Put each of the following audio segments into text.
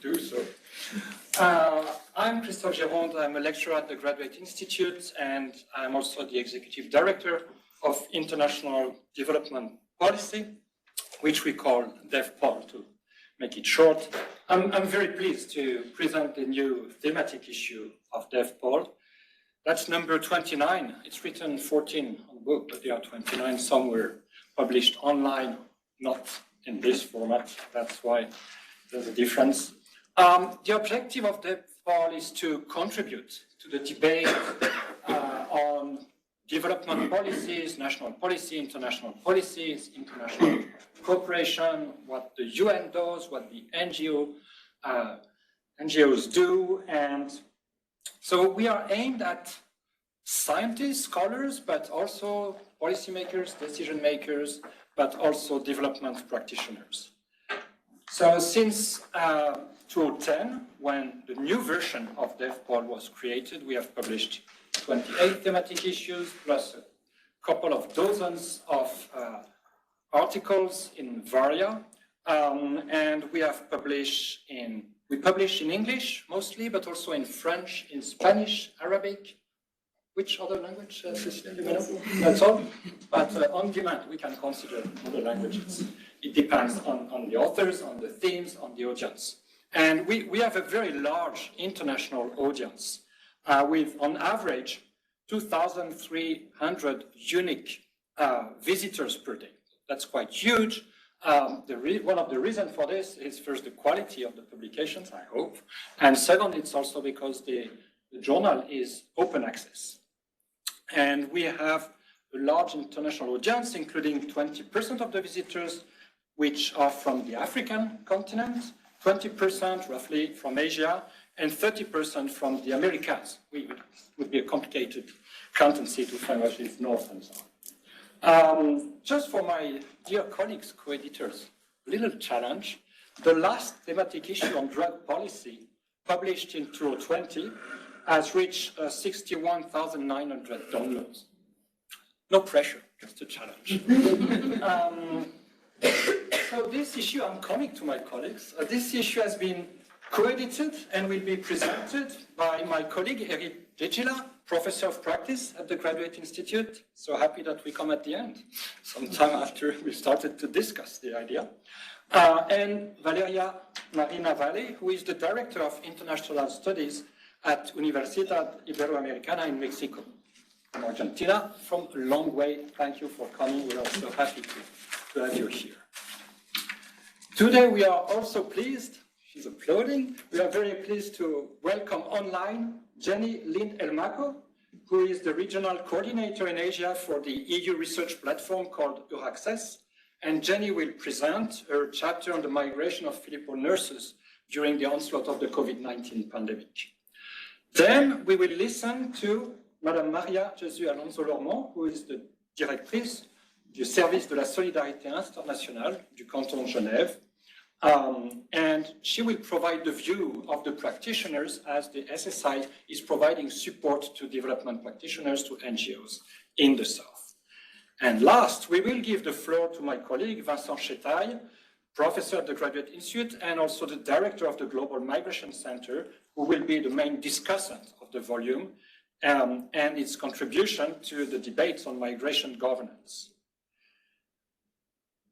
do so. I'm Christophe Géronde. I'm a lecturer at the Graduate Institute, and I'm also the executive director of International Development Policy, which we call DevPol to make it short. I'm very pleased to present the new thematic issue of DevPol. That's number 29. It's written 14 on the book, but there are 29 somewhere published online, not in this format. That's why there's a difference. The objective of DevPol is to contribute to the debate on development policies, national policy, international policies, international cooperation, what the UN does, what the NGOs do. And so we are aimed at scientists, scholars, but also policymakers, decision makers, but also development practitioners. So since 2010, when the new version of DevPol was created, we have published 28 thematic issues, plus a couple of dozens of articles in Valle, and we have published we publish in English mostly, but also in French, in Spanish, Arabic. Which other language, Cecilia? That's all. But on demand, we can consider other languages. It depends on the authors, on the themes, on the audience. And we have a very large international audience with, on average, 2,300 unique visitors per day. That's quite huge. One of the reasons for this is first the quality of the publications, I hope. And second, it's also because the journal is open access. And we have a large international audience, including 20% of the visitors, which are from the African continent, 20% roughly from Asia, and 30% from the Americas. It would be a complicated accountancy to find what is north and south. Just for my dear colleagues, co-editors, a little challenge. The last thematic issue on drug policy, published in 2020, has reached 61,900 downloads. No pressure, just a challenge. So this issue, I'm coming to my colleagues. This issue has been co-edited and will be presented by my colleague, Degila, professor of practice at the Graduate Institute. So happy that we come at the end, sometime after we started to discuss the idea. And Valeria Marina Valle, who is the director of international studies at Universidad Iberoamericana in Mexico, from Argentina, from a long way. Thank you for coming. We're also happy to have you here. Today we are also pleased, she's applauding, we are very pleased to welcome online Jenny Lind Elmaco, who is the regional coordinator in Asia for the EU research platform called Euraccess. And Jenny will present her chapter on the migration of Philippine nurses during the onslaught of the COVID-19 pandemic. Then we will listen to Madame Jesus Alonso Lormand, who is the directrice du service de la Solidarité Internationale du Canton de Genève. And she will provide the view of the practitioners as the SSI is providing support to development practitioners, to NGOs in the South. And last, we will give the floor to my colleague, Vincent Chetail, professor at the Graduate Institute and also the director of the Global Migration Center, who will be the main discussant of the volume and its contribution to the debates on migration governance.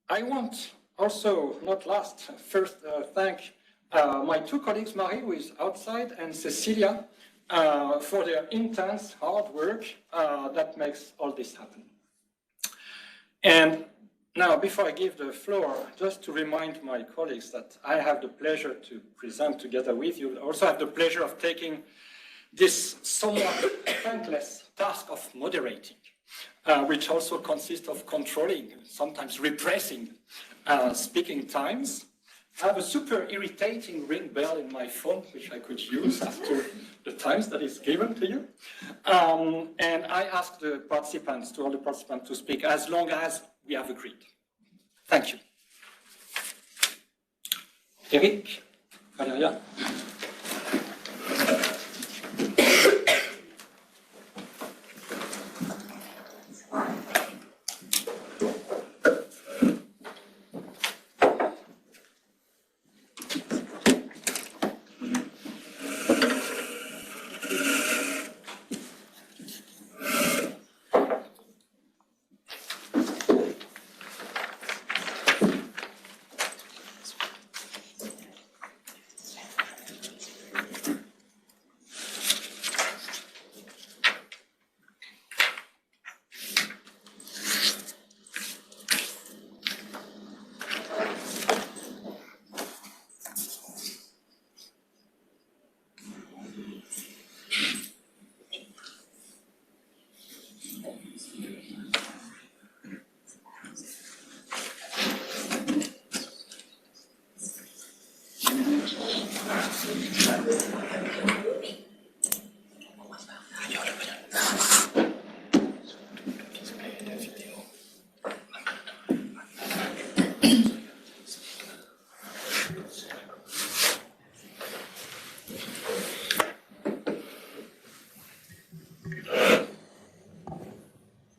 I want also, not last, first thank my two colleagues, Marie, who is outside, and Cecilia, for their intense hard work that makes all this happen. And now, before I give the floor, just to remind my colleagues that I have the pleasure to present together with you. I also have the pleasure of taking this somewhat thankless task of moderating, which also consists of controlling, sometimes repressing speaking times. I have a super irritating ring bell in my phone, which I could use after the times that is given to you. And I ask the participants, to all the participants, to speak as long as we have agreed. Thank you. Eric, Valeria.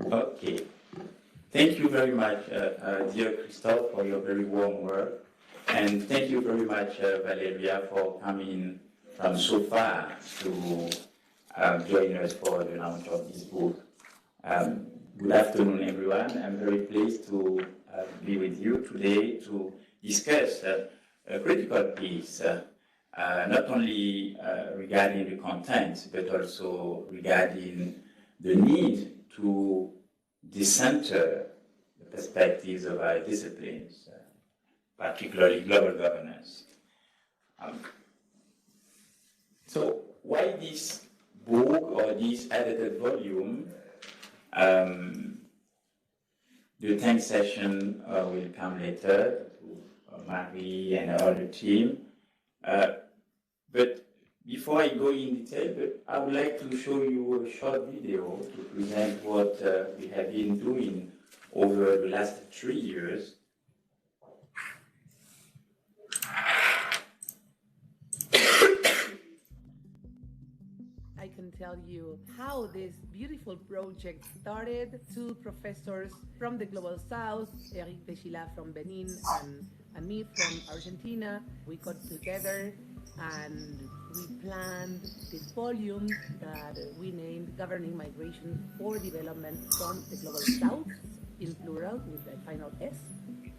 Okay. Thank you very much, dear Christophe, for your very warm word. And thank you very much, Valeria, for coming from so far to join us for the launch of this book. Good afternoon, everyone. I'm very pleased to be with you today to discuss a critical piece, not only regarding the content, but also regarding the need to decenter the perspectives of our disciplines, particularly global governance. So why this book or this edited volume? The 10th session will come later to Marie and all the team. But before I go in detail, I would like to show you a short video to present what we have been doing over the last 3 years. I can tell you how this beautiful project started. Two professors from the Global South, Degila from Benin and me from Argentina, we got together and we planned this volume that we named Governing Migration for Development from the Global South, in plural, with the final S.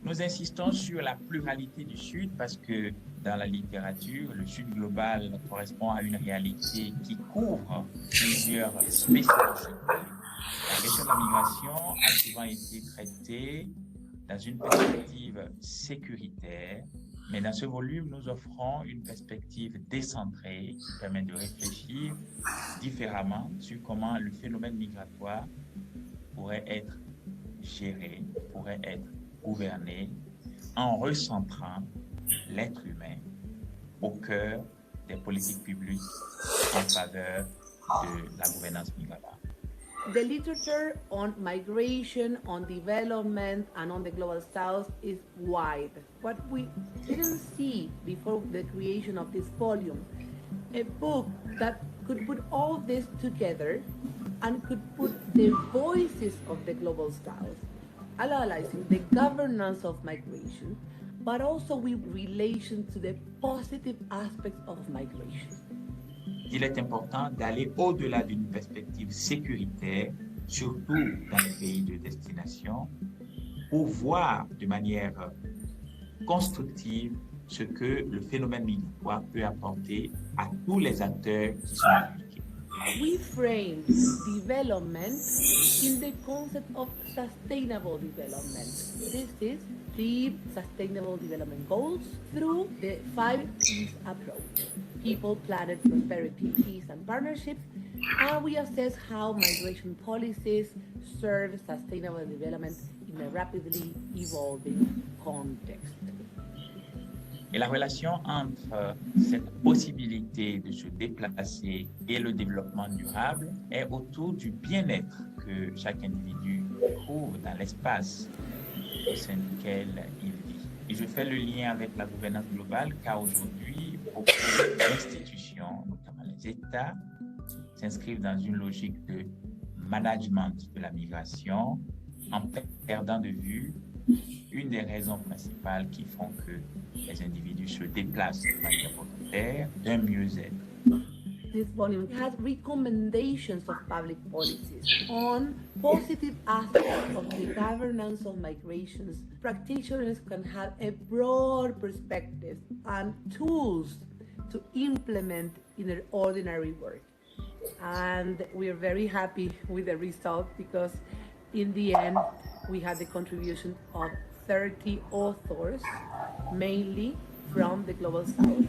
Nous insistons sur la pluralité du Sud parce que dans la littérature, le Sud global correspond à une réalité qui couvre plusieurs spécificités. La question de la migration a souvent été traitée dans une perspective sécuritaire, mais dans ce volume, nous offrons une perspective décentrée qui permet de réfléchir différemment sur comment le phénomène migratoire pourrait être géré, pourrait être gouverné en recentrant l'être humain au cœur des politiques publiques en faveur de la gouvernance migratoire. The literature on migration, on development, and on the Global South is wide. What we didn't see before the creation of this volume, a book that could put all this together and could put the voices of the Global South, analyzing the governance of migration, but also with relation to the positive aspects of migration. Il est important d'aller au-delà d'une perspective sécuritaire, surtout dans les pays de destination, pour voir de manière constructive ce que le phénomène migratoire peut apporter à tous les acteurs qui sont impliqués. We frame development in the concept of sustainable development. This is the Sustainable Development Goals through the 5 P's approach: people, planet, prosperity, peace, and partnerships. And we assess how migration policies serve sustainable development in a rapidly evolving context. Et la relation entre cette possibilité de se déplacer et le développement durable est autour du bien-être que chaque individu trouve dans l'espace au sein duquel il vit. Et je fais le lien avec la gouvernance globale car aujourd'hui, beaucoup d'institutions, notamment les États, s'inscrivent dans une logique de management de la migration en perdant de vue une des raisons principales qui font que les individus se déplacent de manière volontaire, d'un mieux-être. This volume has recommendations of public policies on positive aspects of the governance of migrations. Practitioners can have a broad perspective and tools to implement in their ordinary work. And we are very happy with the result because in the end, we had the contribution of 30 authors, mainly from the Global South.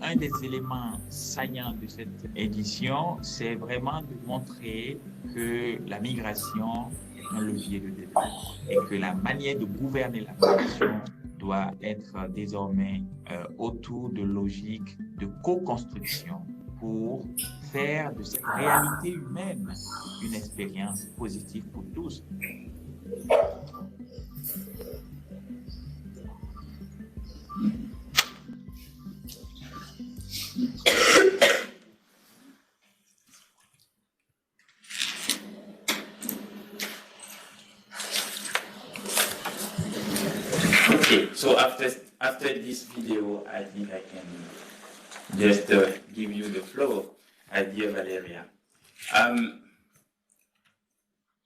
Un des éléments saillants de cette édition, c'est vraiment de montrer que la migration est un levier de développement et que la manière de gouverner la migration doit être désormais autour de logiques de co-construction pour faire de cette réalité humaine une expérience positive pour tous. Okay, so after this video, I think I can just give you the floor, dear Valeria.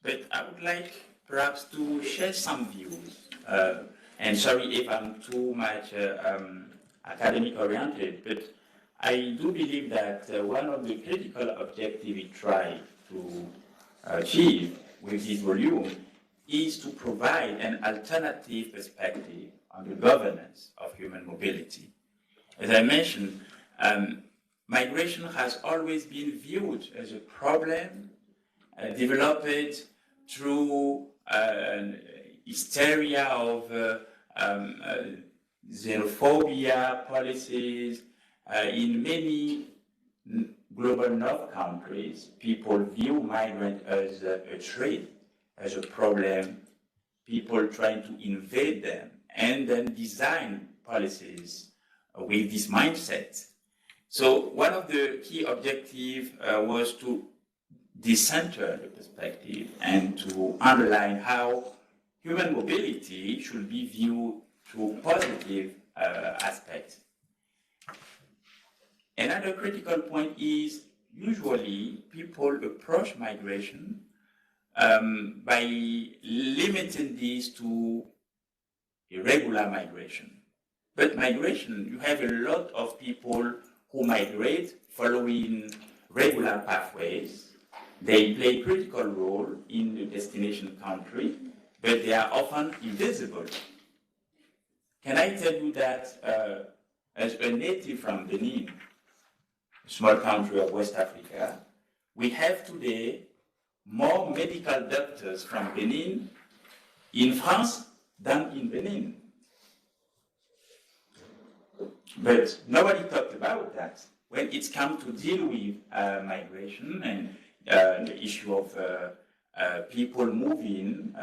But I would like perhaps to share some views, and sorry if I'm too much academic oriented, but I do believe that one of the critical objectives we try to achieve with this volume is to provide an alternative perspective on the governance of human mobility. As I mentioned, migration has always been viewed as a problem developed through hysteria of xenophobia policies. In many global north countries, people view migrants as a threat, as a problem, people trying to invade them, and then design policies with this mindset. So one of the key objectives was to decenter the perspective and to underline how human mobility should be viewed through positive aspects. Another critical point is usually people approach migration by limiting this to irregular migration. But migration, you have a lot of people who migrate following regular pathways. They play a critical role in the destination country, but they are often invisible. Can I tell you that as a native from Benin, a small country of West Africa, we have today more medical doctors from Benin in France than in Benin. But nobody talked about that. When it's come to deal with migration and the issue of people moving,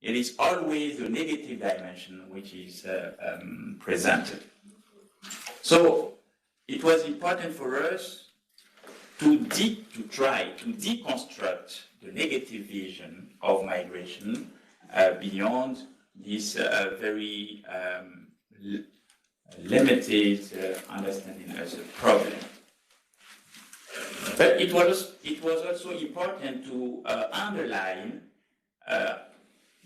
it is always the negative dimension which is presented. So it was important for us to try to deconstruct the negative vision of migration beyond this very limited understanding as a problem. But it was also important to underline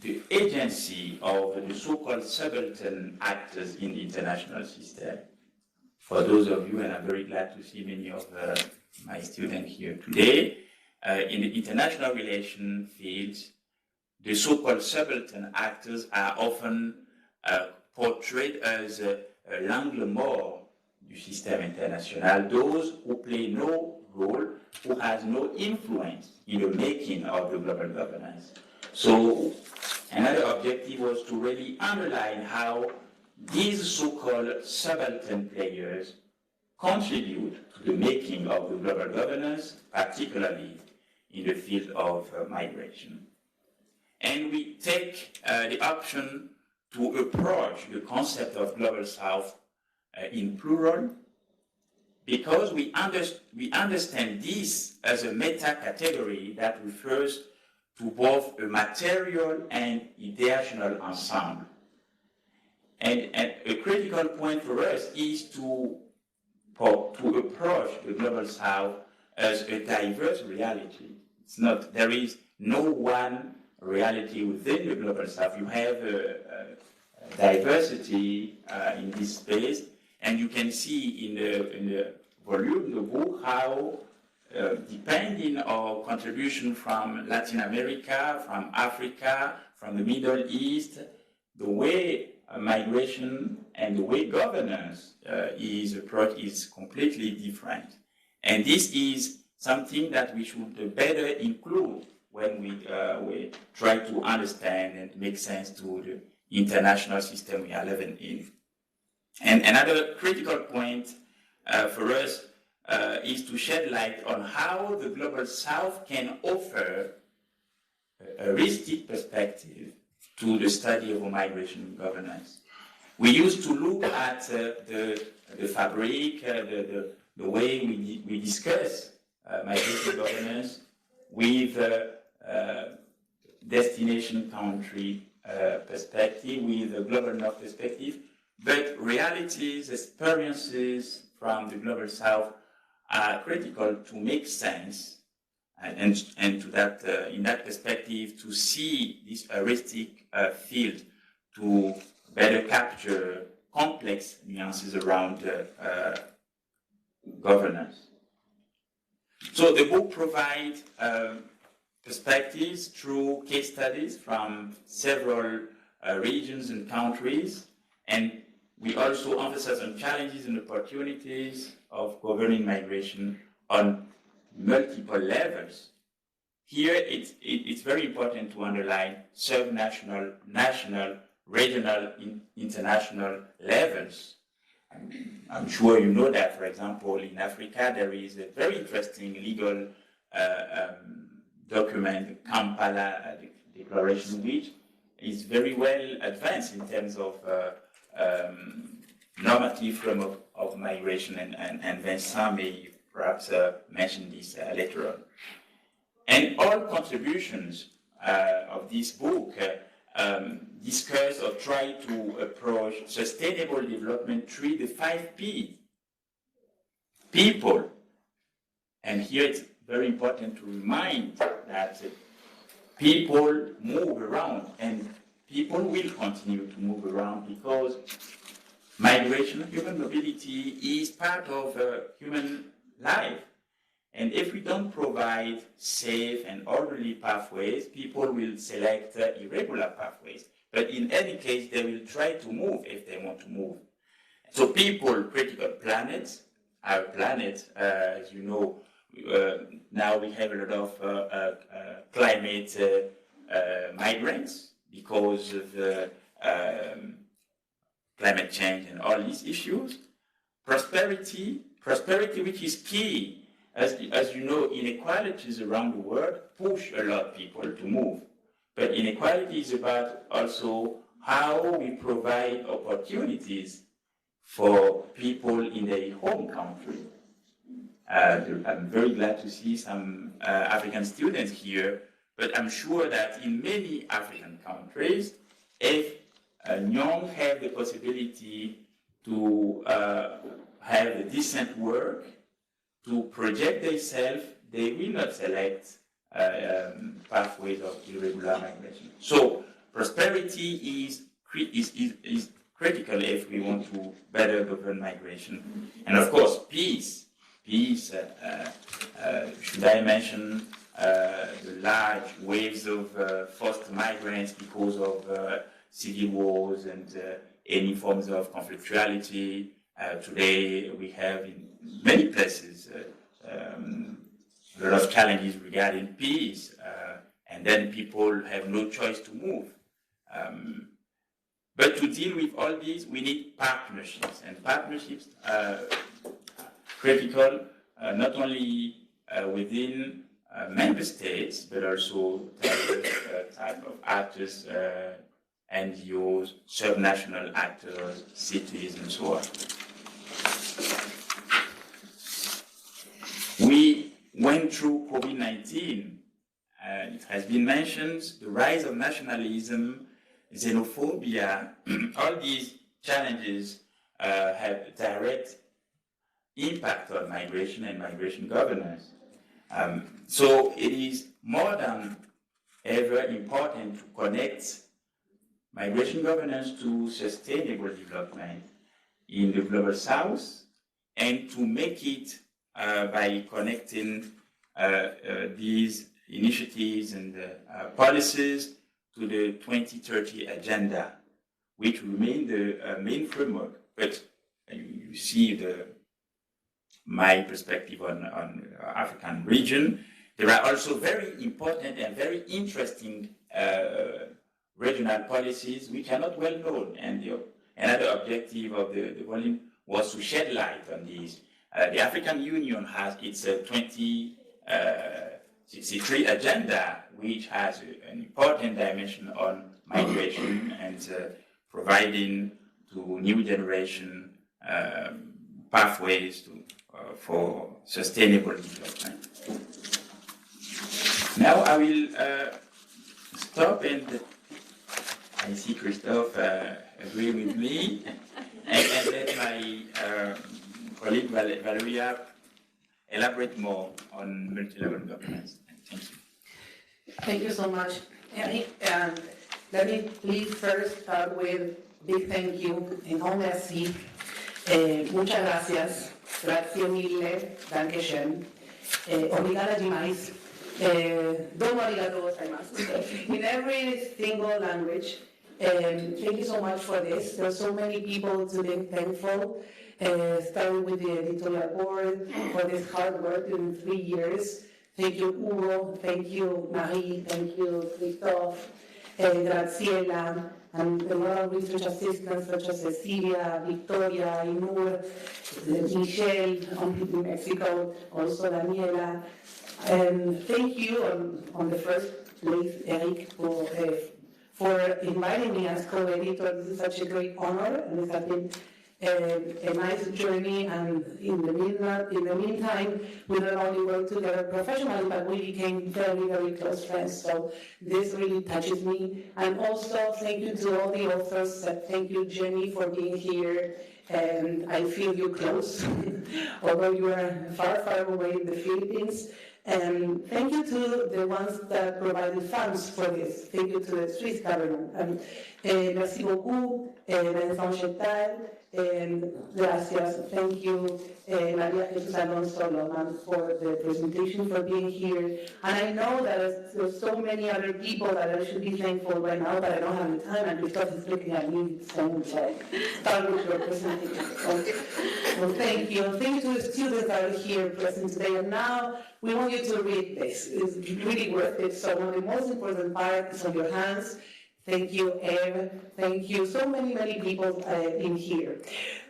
the agency of the so-called subaltern actors in the international system. For those of you, and I'm very glad to see many of my students here today, in the international relations field, the so-called subaltern actors are often portrayed as l'angle mort du système international, those who play no role, who has no influence in the making of the global governance. So another objective was to really underline how these so-called subaltern players contribute to the making of the global governance, particularly in the field of migration. And we take the option to approach the concept of Global South in plural, because we understand this as a meta-category that refers to both a material and ideational ensemble. And a critical point for us is to approach the Global South as a diverse reality. There is no one reality within the Global South. You have diversity in this space, and you can see in the volume, the book, how depending on contribution from Latin America, from Africa, from the Middle East, the way migration and the way governance is approached is completely different. And this is something that we should better include when we try to understand and make sense to the international system we are living in. And another critical point for us is to shed light on how the Global South can offer a holistic perspective to the study of migration governance. We used to look at the fabric, the way we discuss migration governance with destination country perspective, with a global north perspective, but realities, experiences from the Global South are critical to make sense and to that, in that perspective, to see this heuristic field to better capture complex nuances around governance. So the book provides perspectives through case studies from several regions and countries, and we also emphasize on challenges and opportunities of governing migration on multiple levels. Here, it's very important to underline subnational, national, regional, international levels. I'm sure you know that, for example, in Africa, there is a very interesting legal document, Kampala Declaration, which is very well advanced in terms of normative framework of migration, and Vincent may perhaps mention this later on. And all contributions of this book discuss or try to approach sustainable development through the 5 P. People. And here it's very important to remind that people move around, and people will continue to move around because migration, human mobility, is part of human life. And if we don't provide safe and orderly pathways, people will select irregular pathways. But in any case, they will try to move if they want to move. So people, critical planets, our planet, as you know, now we have a lot of climate migrants because of climate change and all these issues. Prosperity which is key. As you know, inequalities around the world push a lot of people to move. But inequality is about also how we provide opportunities for people in their home country. I'm very glad to see some African students here, but I'm sure that in many African countries, if young have the possibility to have a decent work, to project themselves, they will not select pathways of irregular migration. So prosperity is critical if we want to better govern migration. And of course, peace. Should I mention the large waves of forced migrants because of civil wars and any forms of conflictuality? Today we have in many places a lot of challenges regarding peace, and then people have no choice to move. But to deal with all these, we need partnerships, and partnerships are critical, not only within member states, but also type of actors, NGOs, subnational actors, cities, and so on. We went through COVID-19. It has been mentioned, the rise of nationalism, xenophobia, all these challenges have direct impact on migration and migration governance. So it is more than ever important to connect migration governance to sustainable development in the Global South, and to make it by connecting these initiatives and policies to the 2030 agenda, which remain the main framework. But you see my perspective on African region. There are also very important and very interesting regional policies which are not well known. And another objective of the volume was to shed light on these. The African Union has its 2063 agenda, which has an important dimension on migration and providing to new generation pathways for sustainable development. Now I will stop, and I see Christophe agree with me, and let my colleague Valeria elaborate more on multi-level governance. Thank you. Thank you so much, Eric. And let me please first start with big thank you, enorme merci, muchas gracias, grazie mille, danke schön, obrigada demais, domo arigato gozaimasu, in every single language. Thank you so much for this. There are so many people to be thankful, starting with the editorial board for this hard work in 3 years. Thank you, Hugo. Thank you, Marie. Thank you, Christophe, Graciela, and a lot of research assistants such as Cecilia, Victoria, Inur, Michelle in Mexico, also Daniela. And thank you on the first place, Eric, for inviting me as co-editor. This is such a great honor, and it has been a nice journey. And in the meantime, we not only worked together professionally, but we became very, very close friends. So this really touches me. And also, thank you to all the authors. Thank you, Jenny, for being here. And I feel you close, although you are far, far away in the Philippines. And thank you to the ones that provided funds for this. Thank you to the Swiss government. Merci beaucoup, Vincent Chetail, and gracias. Thank you, Maria Jesus Alonso Lormand, for the presentation, for being here. And I know that there's so many other people that I should be thankful right now, but I don't have the time, and Christophe is looking at me saying, start with your presentation. Well, thank you. Thank you to the students that are here present today. And now, we want you to read this. It's really worth it. So one of the most important parts is on your hands. Thank you, Eve. Thank you. So many, many people in here.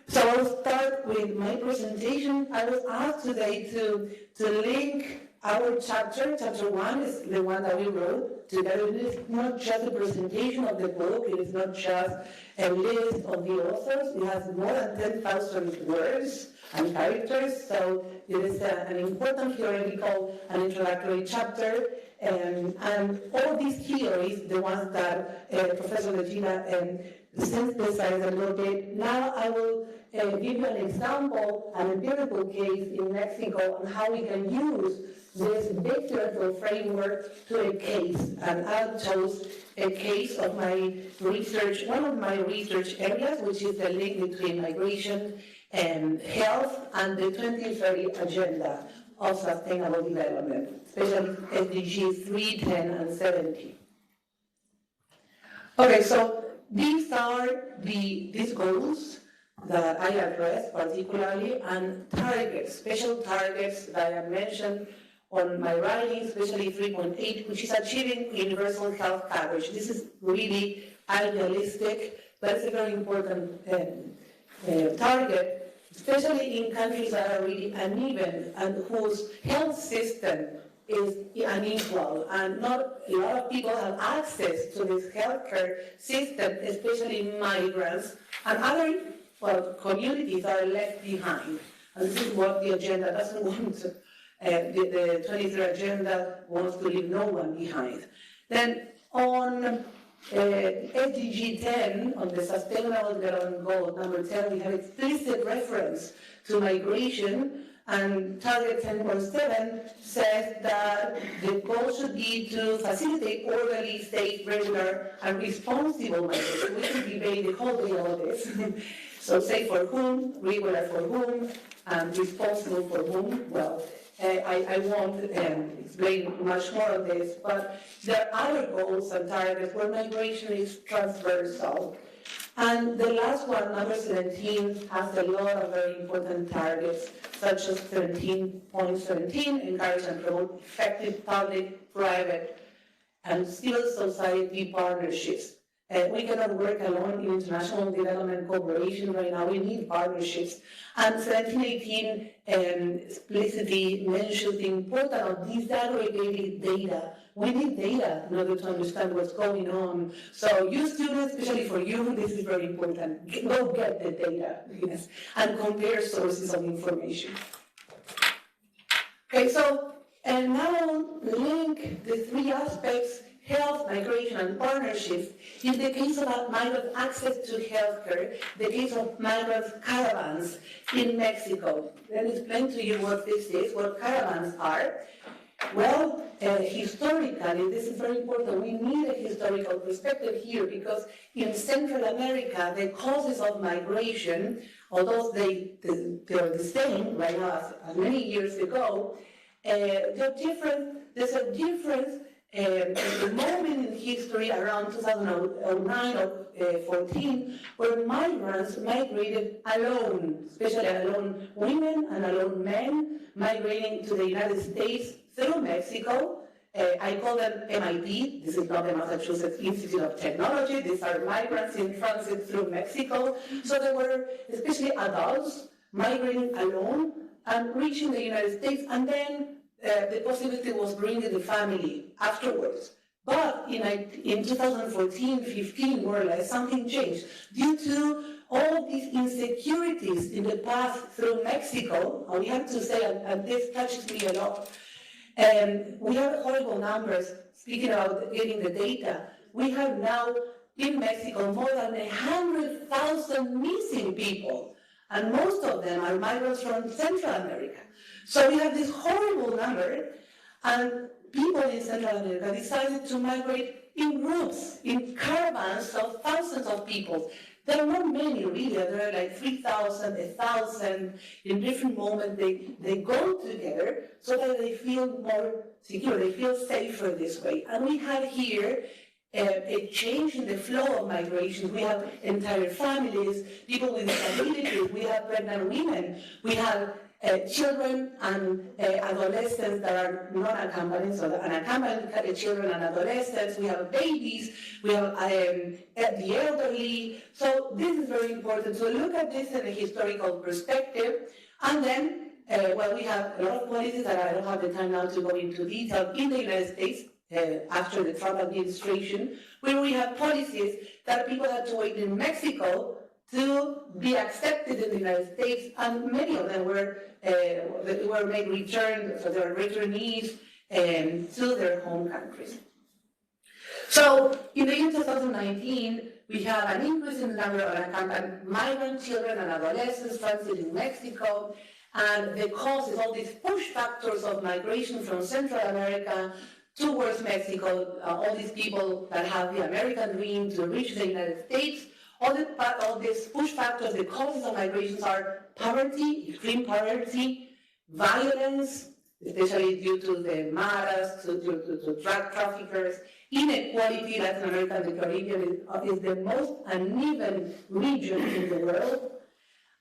So I'll start with my presentation. I was asked today to link our chapter. Chapter 1 is the one that we wrote together. It is not just a presentation of the book. It is not just a list of the authors. It has more than 10,000 words and characters. So it is an important theoretical and introductory chapter. And all these theories, the ones that Professor Degila synthesized a little bit, now I will give you an example, an empirical case in Mexico, on how we can use this big theoretical framework to a case. And I chose a case of my research, one of my research areas, which is the link between migration and health and the 2030 agenda of sustainable development, especially SDGs 3, 10, and 17. Okay, so these are these goals that I address particularly, and targets, special targets that I mentioned on my writing, especially 3.8, which is achieving universal health coverage. This is really idealistic, but it's a very important target, especially in countries that are really uneven and whose health system is unequal, and not a lot of people have access to this healthcare system, especially migrants and other communities that are left behind. And this is what the agenda doesn't want to. The 23 agenda wants to leave no one behind. Then on SDG 10, on the Sustainable Development Goal number 10, we have explicit reference to migration, and target 10.7 says that the goal should be to facilitate orderly, safe, regular, and responsible migration. We can debate the whole day about this. So safe for whom, regular for whom, and responsible for whom. Well, I won't explain much more of this, but there are other goals and targets where migration is transversal. And the last one, number 17, has a lot of very important targets, such as 17.17, encourage and promote effective public, private, and civil society partnerships We cannot work alone in international development cooperation right now. We need partnerships. And 1718 explicitly mentions the importance of disaggregated data. We need data in order to understand what's going on. So you students, especially for you, this is very important. Go get the data, yes, and compare sources of information. Okay, so, and now link the three aspects: health, migration, and partnerships. In the case of migrant access to healthcare, the case of migrant caravans in Mexico. Let me explain to you what this is, what caravans are. Well, historically, this is very important. We need a historical perspective here because in Central America, the causes of migration, although they are the same right now as many years ago, they're different. There's a difference. The moment in history around 2009 or 14, where migrants migrated alone, especially alone women and alone men, migrating to the United States through Mexico. I call them MIT. This is not the Massachusetts Institute of Technology. These are migrants in transit through Mexico. So there were especially adults migrating alone and reaching the United States, and then the possibility was bringing the family afterwards. But in 2014-15, more or less, something changed. Due to all these insecurities in the path through Mexico, and we have to say, and this touches me a lot, we have horrible numbers, speaking about getting the data. We have now in Mexico more than 100,000 missing people, and most of them are migrants from Central America. So we have this horrible number, and people in Central America decided to migrate in groups, in caravans of thousands of people. There are not many, really. There are like 3,000, 1,000. In different moments, they go together so that they feel more secure, they feel safer this way. And we have here a change in the flow of migration. We have entire families, people with disabilities, we have pregnant women, we have children and adolescents that are non-accompanied, so unaccompanied children and adolescents, we have babies, we have the elderly. So this is very important to look at this in a historical perspective. And then, well, we have a lot of policies that I don't have the time now to go into detail in the United States after the Trump administration, where we have policies that people had to wait in Mexico to be accepted in the United States, and many of them were made returned, so they were returnees to their home countries. So in the year 2019, we have an increase in the number of unaccompanied migrant children and adolescents transiting Mexico, and the cause is all these push factors of migration from Central America towards Mexico, all these people that have the American dream to reach the United States. All these push factors, the causes of migrations are poverty, extreme poverty, violence, especially due to the maras, to drug traffickers, inequality. Latin America and the Caribbean is the most uneven region in the world.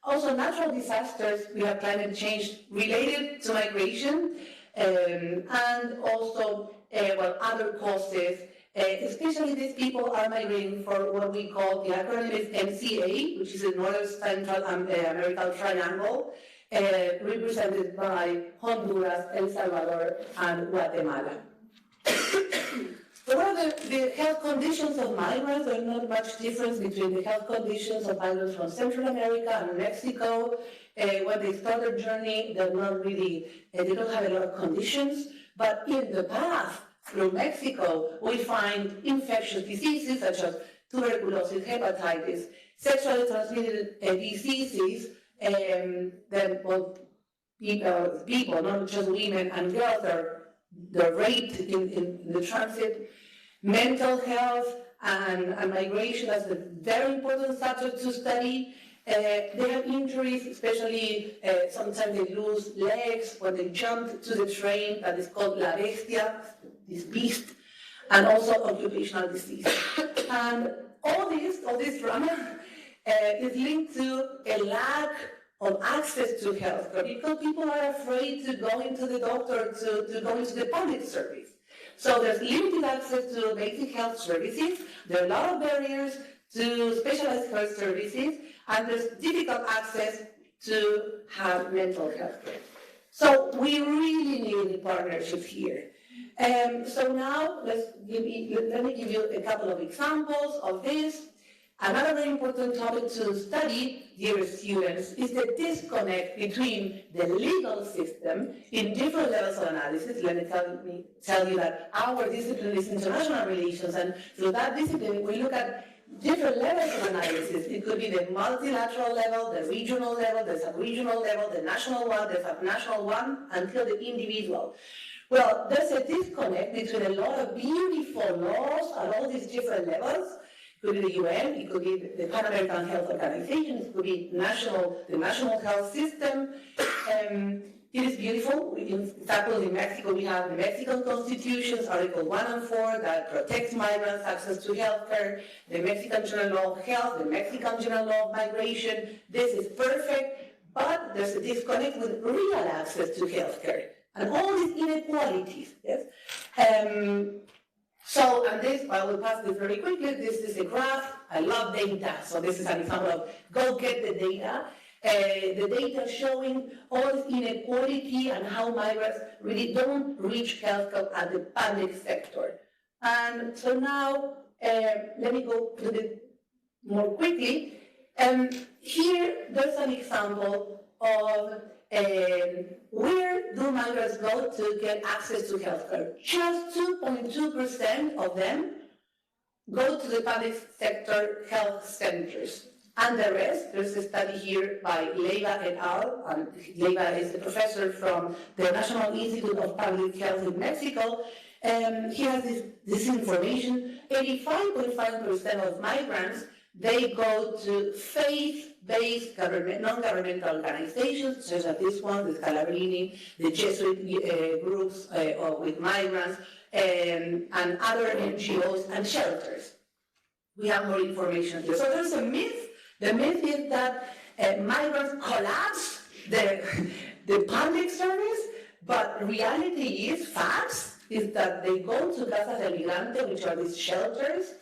Also, natural disasters. We have climate change related to migration, and also other causes. Especially these people are migrating for what we call, the acronym is MCA, which is the Northern Central American Triangle, represented by Honduras, El Salvador, and Guatemala. So what are the health conditions of migrants? There's not much difference between the health conditions of migrants from Central America and Mexico. When they start their journey, they're not really, they don't have a lot of conditions, but in the path through Mexico, we find infectious diseases such as tuberculosis, hepatitis, sexually transmitted diseases, that people, not just women and girls, they're raped in the transit. Mental health and migration, that's a very important subject to study. They have injuries, especially sometimes they lose legs when they jump to the train, that is called la bestia, this beast, and also occupational disease. And all this drama is linked to a lack of access to healthcare because people are afraid to go into the doctor, to go into the public service. So there's limited access to basic health services, there are a lot of barriers to specialized health services, and there's difficult access to have mental health care. So we really need partnerships here. So now let me give you a couple of examples of this. Another very important topic to study, dear students, is the disconnect between the legal system in different levels of analysis. Let me tell you that our discipline is international relations, and through that discipline, we look at different levels of analysis. It could be the multilateral level, the regional level, the sub-regional level, the national one, the subnational one, until the individual. Well, there's a disconnect between a lot of beautiful laws at all these different levels. It could be the UN, it could be the Pan American Health Organization, it could be the national health system. It is beautiful. For example, in Mexico, we have the Mexican constitutions, Article 1 and 4, that protects migrants' access to healthcare, the Mexican General Law of Health, the Mexican General Law of Migration. This is perfect, but there's a disconnect with real access to healthcare and all these inequalities. Yes. And this, I will pass this very quickly. This is a graph. I love data. So this is an example of go get the data. The data showing all this inequality and how migrants really don't reach healthcare at the public sector. And so now, let me go a little bit more quickly. Here, there's an example of where do migrants go to get access to healthcare? Just 2.2% of them go to the public sector health centers. And the rest, there's a study here by Leiva et al. And Leiva is a professor from the National Institute of Public Health in Mexico. He has this information. 85.5% of migrants, they go to faith-based non-governmental organizations, such as this one, the Scalabrini, the Jesuit groups with migrants, and other NGOs and shelters. We have more information here. So there's a myth. The myth is that migrants collapse the public service, but reality is, facts, is that they go to Casas del Migrante, which are these shelters,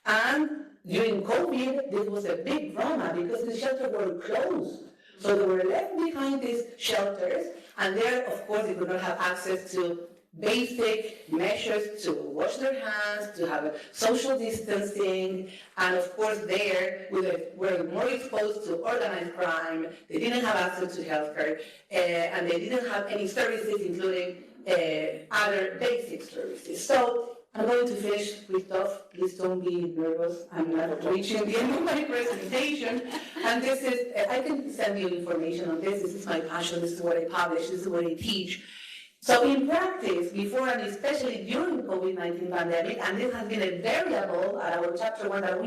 and during COVID, this was a big drama because the shelters were closed. So they were left behind these shelters, and there, of course, they could not have access to basic measures to wash their hands, to have social distancing, and of course there were more exposed to organized crime. They didn't have access to healthcare, and they didn't have any services, including other basic services. So I'm going to finish, Christophe, please don't be nervous. I'm not reaching the end of my presentation. And this is, I can send you information on this. This is my passion. This is what I publish. This is what I teach. So in practice, before and especially during COVID-19 pandemic, and this has been a variable at our chapter 1 that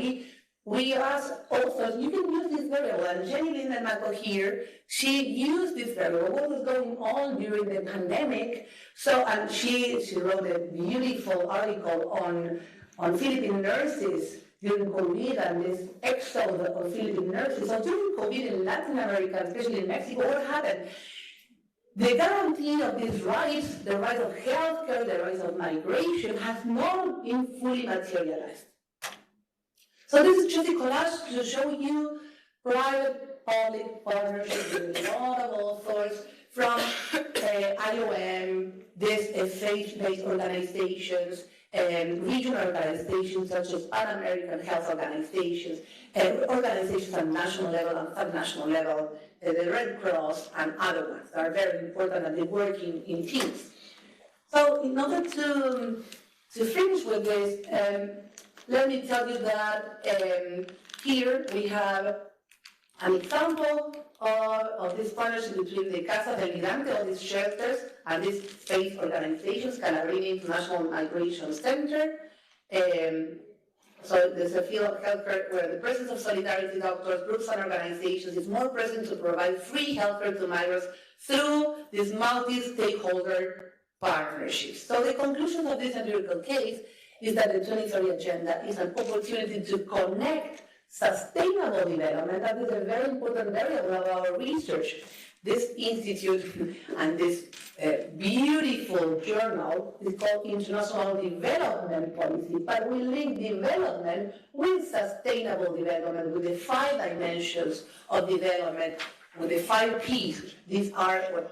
we asked authors, you can use this variable, and Lind Elmaco here, she used this variable, what was going on during the pandemic. So, and she wrote a beautiful article on Philippine nurses during COVID and this exodus of Philippine nurses. So during COVID in Latin America, especially in Mexico, what happened? The guarantee of these rights, the right of healthcare, the rights of migration, has not been fully materialized. So this is just a collage to show you private-public partnerships with a lot of authors from IOM, these faith-based organizations, and regional organizations such as Pan American Health Organizations, organizations at national level and subnational level, the Red Cross and other ones that are very important, and they work in teams. So in order to finish with this, let me tell you that here we have an example of this partnership between the Casa del Migrante, all these shelters, and these faith organizations, Scalabrini International Migration Center. So there's a field of healthcare where the presence of solidarity doctors, groups and organizations is more present to provide free healthcare to migrants through these multi-stakeholder partnerships. So the conclusion of this empirical case is that the 2030 Agenda is an opportunity to connect sustainable development, that is a very important variable of our research, This institute and this beautiful journal is called International Development Policy, but we link development with sustainable development, with the 5 dimensions of development, with the 5 Ps. These are what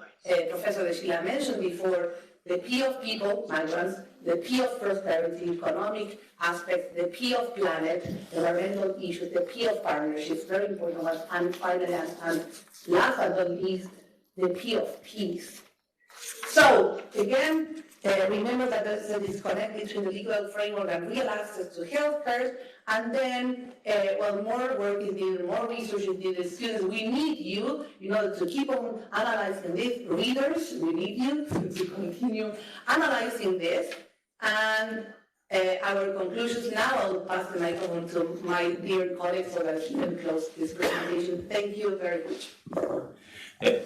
Professor Degila mentioned before: the P of people, migrants, the P of prosperity, economic aspects, the P of planet, environmental issues, the P of partnerships, very important ones, and finally, and last but not least, the P of peace. So, again, remember that there's a disconnect between the legal framework and real access to healthcare, and then, more work is needed, more research is needed. Students, we need you in order to keep on analyzing this. Readers, we need you to continue analyzing this. And our conclusions now, I'll pass the microphone to my dear colleague so that he can close this presentation. Thank you very much.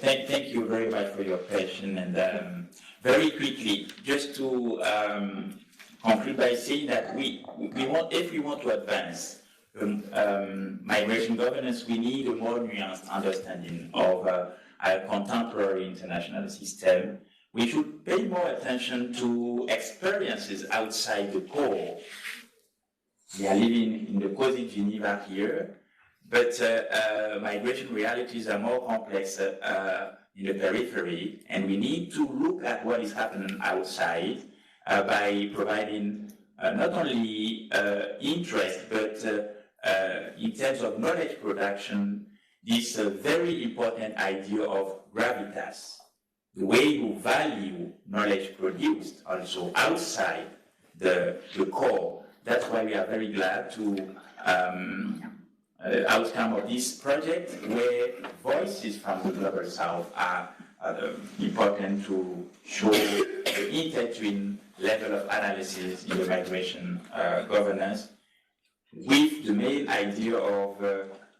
Thank you very much for your question. And very quickly, just to conclude by saying that if we want to advance migration governance, we need a more nuanced understanding of our contemporary international system. We should pay more attention to experiences outside the core. We are living in the cozy Geneva here, but migration realities are more complex in the periphery, and we need to look at what is happening outside by providing not only interest, but in terms of knowledge production, this very important idea of gravitas. The way you value knowledge produced also outside the core. That's why we are very glad to outcome of this project, where voices from the Global South are important to show the inter-twin level of analysis in the migration governance, with the main idea of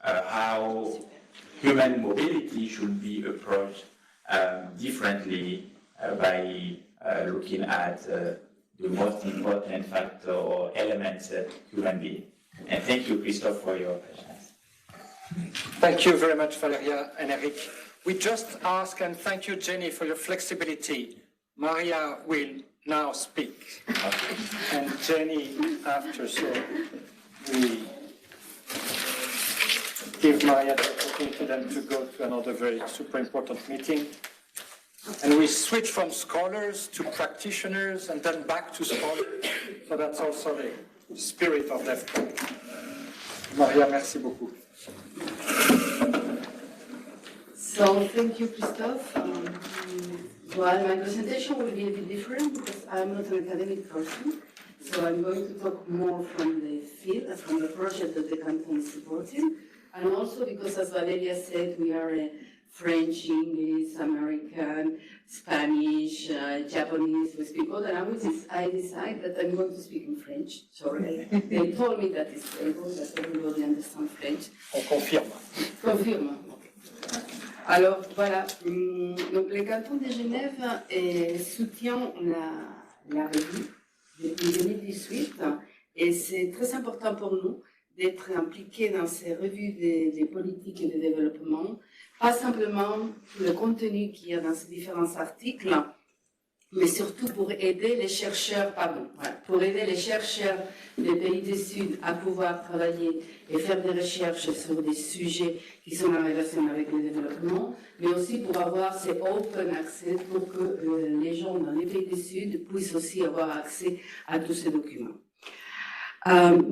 how human mobility should be approached differently by looking at the most important factor or elements human being. And thank you, Christophe, for your patience. Thank you very much, Valeria and Eric. We just ask, and thank you, Jenny, for your flexibility. Maria will now speak, and Jenny after, so we give Maria the opportunity then to go to another very super important meeting. And we switch from scholars to practitioners and then back to scholars. So that's also the spirit of DEFCON. Maria, merci beaucoup. So thank you, Christophe. Well, my presentation will be a bit different because I'm not an academic person. So I'm going to talk more from the field, from the project that the Canton is supporting. And also because, as Valeria said, we are a French, English, American, Spanish, Japanese, we speak all the languages. I decide that I'm going to speak in French. Sorry, they told me that it's able, that everybody understands French. On confirme. Confirme. Alors voilà, donc le Canton de Genève soutient la revue depuis 2018 et c'est très important pour nous d'être impliqués dans ces revues des politiques et de développement, pas simplement le contenu qu'il y a dans ces différents articles, mais surtout pour aider les chercheurs, pour aider les chercheurs des pays du Sud à pouvoir travailler et faire des recherches sur des sujets qui sont en relation avec le développement, mais aussi pour avoir ces open access pour que les gens dans les pays du Sud puissent aussi avoir accès à tous ces documents.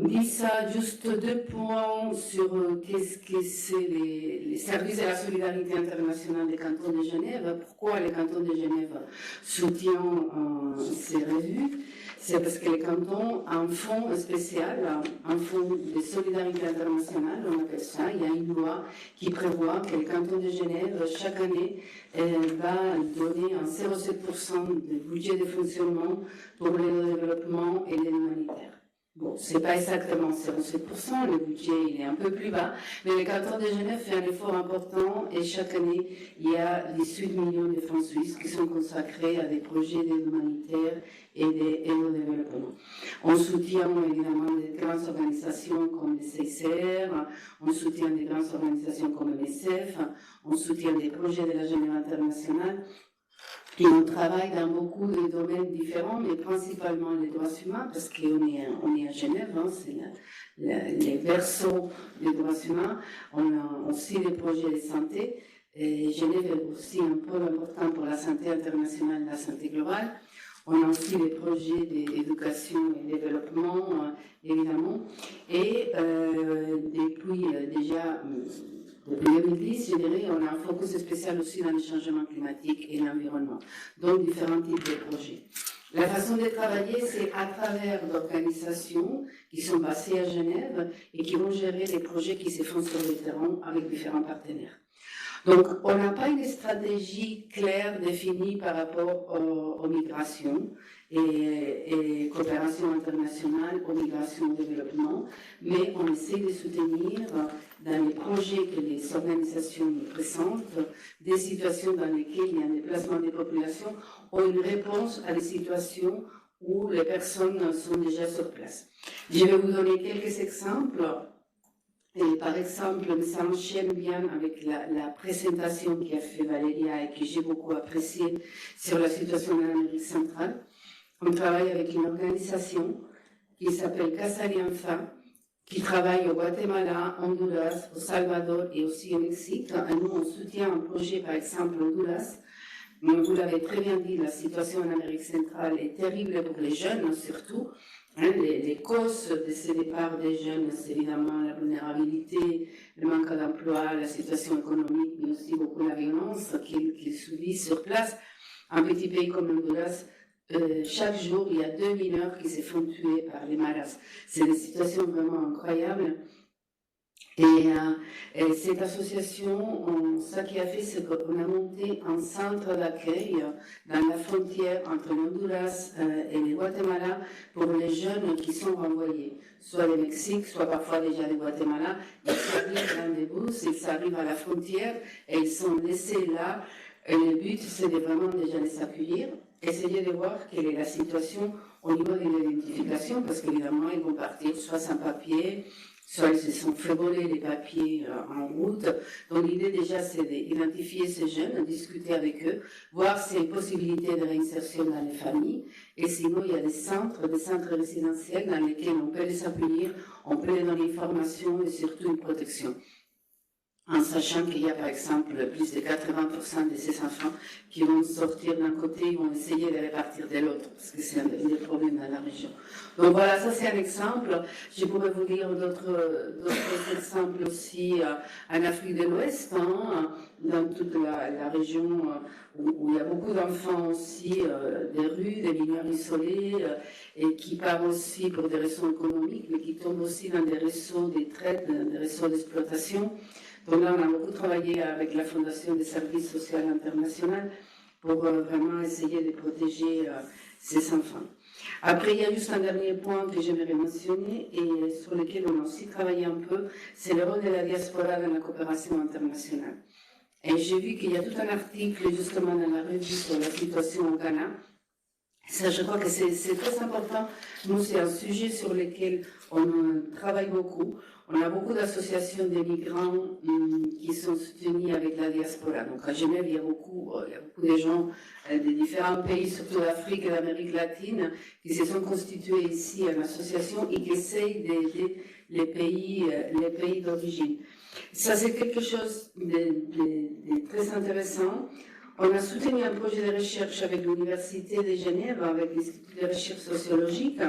Dis ça, juste 2 points sur qu'est-ce que c'est les services de la Solidarité Internationale des Cantons de Genève. Pourquoi les Cantons de Genève soutient ces revues? C'est parce que les cantons ont un fonds spécial, un fonds de Solidarité Internationale, on appelle ça. Il y a une loi qui prévoit que les cantons de Genève, chaque année, va donner un 0,7% de budget de fonctionnement pour le développement et l'aide humanitaire. Bon, c'est pas exactement 0,7%, le budget il est un peu plus bas, mais le canton de Genève fait un effort important et chaque année, il y a 18 millions de francs suisses qui sont consacrés à des projets d'aide humanitaire et d'aide au développement. On soutient évidemment des grandes organisations comme le CICR, on soutient des grandes organisations comme l'UNICEF, on soutient des projets de la Genève internationale. Et on travaille dans beaucoup de domaines différents, mais principalement les droits humains, parce qu'on est à Genève, hein, c'est les berceaux des droits humains. On a aussi des projets de santé. Et Genève est aussi un pôle important pour la santé internationale et la santé globale. On a aussi des projets d'éducation et de développement, évidemment. Et depuis déjà... Depuis 2010, je dirais, on a un focus spécial aussi dans le changement climatique et l'environnement, donc différents types de projets. La façon de travailler, c'est à travers d'organisations qui sont basées à Genève et qui vont gérer les projets qui se font sur le terrain avec différents partenaires. Donc, on n'a pas une stratégie claire définie par rapport aux migrations et coopération internationale, aux migrations et au développement, mais on essaie de soutenir dans les projets que les organisations nous présentent des situations dans lesquelles il y a un déplacement des populations ou une réponse à des situations où les personnes sont déjà sur place. Je vais vous donner quelques exemples. Et par exemple, ça enchaîne bien avec la présentation qu'a fait Valeria et que j'ai beaucoup appréciée sur la situation en Amérique centrale. On travaille avec une organisation qui s'appelle Casa Alianza, qui travaille au Guatemala, Honduras, au Salvador et aussi au Mexique. Et nous, on soutient un projet, par exemple, au Honduras. Vous l'avez très bien dit, la situation en Amérique centrale est terrible pour les jeunes, surtout. Les causes de ces départs des jeunes, c'est évidemment la vulnérabilité, le manque d'emploi, la situation économique, mais aussi beaucoup la violence qu'ils subissent sur place. Un petit pays comme l'Honduras, chaque jour, il y a 2 mineurs qui se font tuer par les maras. C'est des situations vraiment incroyables. Et cette association, ce qu'il a fait, c'est qu'on a monté un centre d'accueil dans la frontière entre l'Honduras et le Guatemala pour les jeunes qui sont renvoyés, soit le Mexique, soit parfois déjà le Guatemala. Ils arrivent dans des bus, ils arrivent à la frontière et ils sont laissés là. Et le but, c'est de vraiment déjà les accueillir, essayer de voir quelle est la situation au niveau de l'identification, parce qu'évidemment, ils vont partir soit sans papier, soit ils se sont fait voler les papiers en route. Donc l'idée déjà, c'est d'identifier ces jeunes, discuter avec eux, voir s'il y a une possibilité de réinsertion dans les familles. Et sinon, il y a des centres résidentiels dans lesquels on peut les accueillir, on peut les donner une formation et surtout une protection. En sachant qu'il y a par exemple plus de 80% de ces enfants qui vont sortir d'un côté et vont essayer de repartir de l'autre, parce que c'est un des problèmes dans la région. Donc voilà, ça c'est un exemple. Je pourrais vous dire d'autres exemples aussi en Afrique de l'Ouest, hein, dans toute la région où il y a beaucoup d'enfants aussi, des rues, des mineurs isolés, et qui partent aussi pour des raisons économiques, mais qui tombent aussi dans des réseaux de traite, des réseaux d'exploitation. Donc là, on a beaucoup travaillé avec la Fondation des services sociaux internationaux pour vraiment essayer de protéger ces enfants. Après, il y a juste un dernier point que j'aimerais mentionner et sur lequel on a aussi travaillé un peu, c'est le rôle de la diaspora dans la coopération internationale. Et j'ai vu qu'il y a tout un article justement dans la revue sur la situation au Ghana. Ça, je crois que c'est très important. Nous, c'est un sujet sur lequel on travaille beaucoup. On a beaucoup d'associations de migrants qui sont soutenues avec la diaspora. Donc à Genève, il y a beaucoup de gens de différents pays, surtout d'Afrique et d'Amérique latine, qui se sont constitués ici en association et qui essayent d'aider les pays d'origine. Ça, c'est quelque chose de très intéressant. On a soutenu un projet de recherche avec l'Université de Genève, avec l'Institut de recherche sociologique,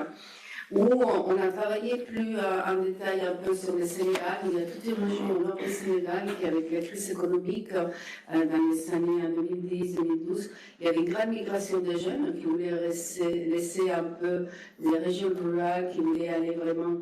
où on a travaillé plus en détail un peu sur le Sénégal. Il y a toute une région au nord du Sénégal qui, avec la crise économique dans les années 2010-2012, il y avait une grande migration des jeunes qui voulaient laisser un peu les régions rurales, qui voulaient aller vraiment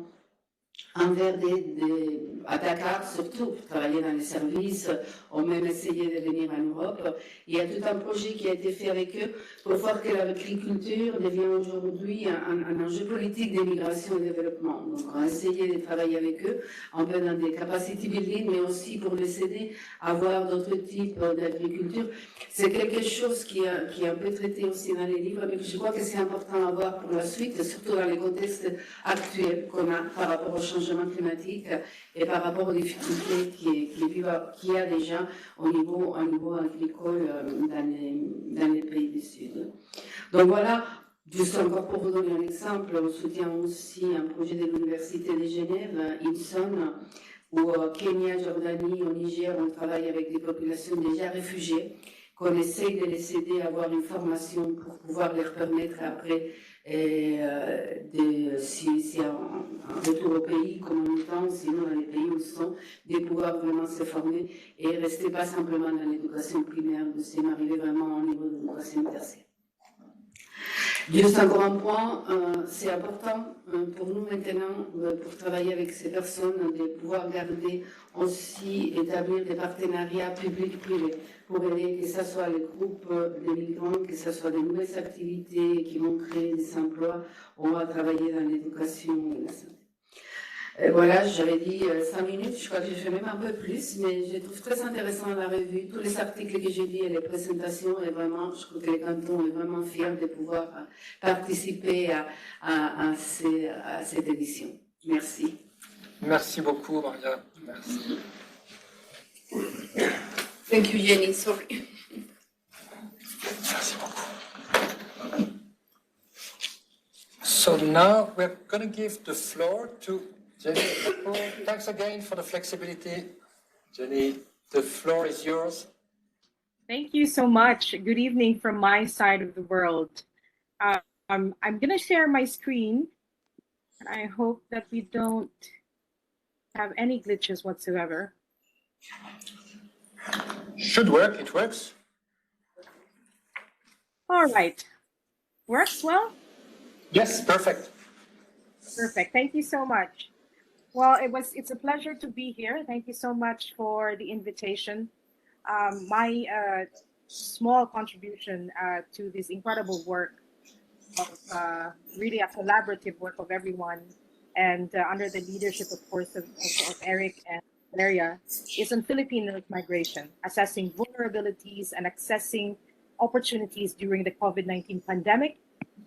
à Dakar surtout, pour travailler dans les services, ont même essayé de venir en Europe. Il y a tout un projet qui a été fait avec eux pour voir que l'agriculture devient aujourd'hui un enjeu politique d'immigration et développement. Donc on a essayé de travailler avec eux, un peu dans des capacity building, mais aussi pour les aider à voir d'autres types d'agriculture. C'est quelque chose qui est un peu traité aussi dans les livres, mais je crois que c'est important à voir pour la suite, surtout dans les contextes actuels qu'on a par rapport au changement climatique et par rapport aux difficultés qu'il y a déjà au niveau agricole dans les pays du Sud. Donc voilà, juste encore pour vous donner un exemple, on soutient aussi un projet de l'Université de Genève, INSON, où au Kenya, Jordanie, au Niger, on travaille avec des populations déjà réfugiées, qu'on essaye de les aider à avoir une formation pour pouvoir leur permettre après, si un retour au pays, comme en temps, sinon dans les pays où ils sont, de pouvoir vraiment se former et rester pas simplement dans l'éducation primaire, mais arriver vraiment au niveau de l'éducation tertiaire. Juste encore un point, c'est important pour nous maintenant, pour travailler avec ces personnes, de pouvoir garder aussi, établir des partenariats publics-privés pour aider que ce soit les groupes de migrants, que ce soit des nouvelles activités qui vont créer des emplois, on va travailler dans l'éducation et la santé. Voilà, j'avais dit 5 minutes, je crois que j'ai fait même un peu plus, mais je trouve très intéressant la revue, tous les articles que j'ai lus et les présentations, et vraiment, je trouve que le canton est vraiment fier de pouvoir participer à cette édition. Merci. Merci beaucoup, Maria. Merci. Thank you, Jenny. Sorry. Merci beaucoup. So now we're going to give the floor to Jenny. Thanks again for the flexibility. Jenny, the floor is yours. Thank you so much. Good evening from my side of the world. I'm going to share my screen, and I hope that we don't have any glitches whatsoever. Should work, it works. All right. Works well? Yes, perfect. Perfect. Thank you so much. Well, it's a pleasure to be here. Thank you so much for the invitation. My small contribution to this incredible work of really a collaborative work of everyone, and under the leadership, of course, of Eric and Valeria, is on Philippine migration, assessing vulnerabilities and accessing opportunities during the COVID-19 pandemic.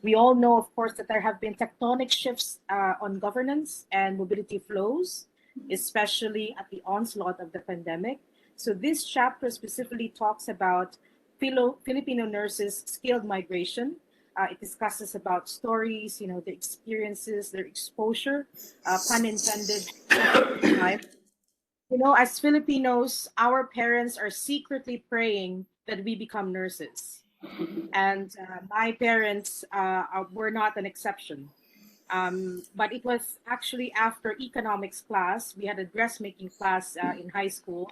We all know, of course, that there have been tectonic shifts on governance and mobility flows, especially at the onslaught of the pandemic. So this chapter specifically talks about Filipino nurses' skilled migration. It discusses about stories, their experiences, their exposure, pun intended. As Filipinos, our parents are secretly praying that we become nurses. And my parents were not an exception. But it was actually after economics class, we had a dressmaking class in high school,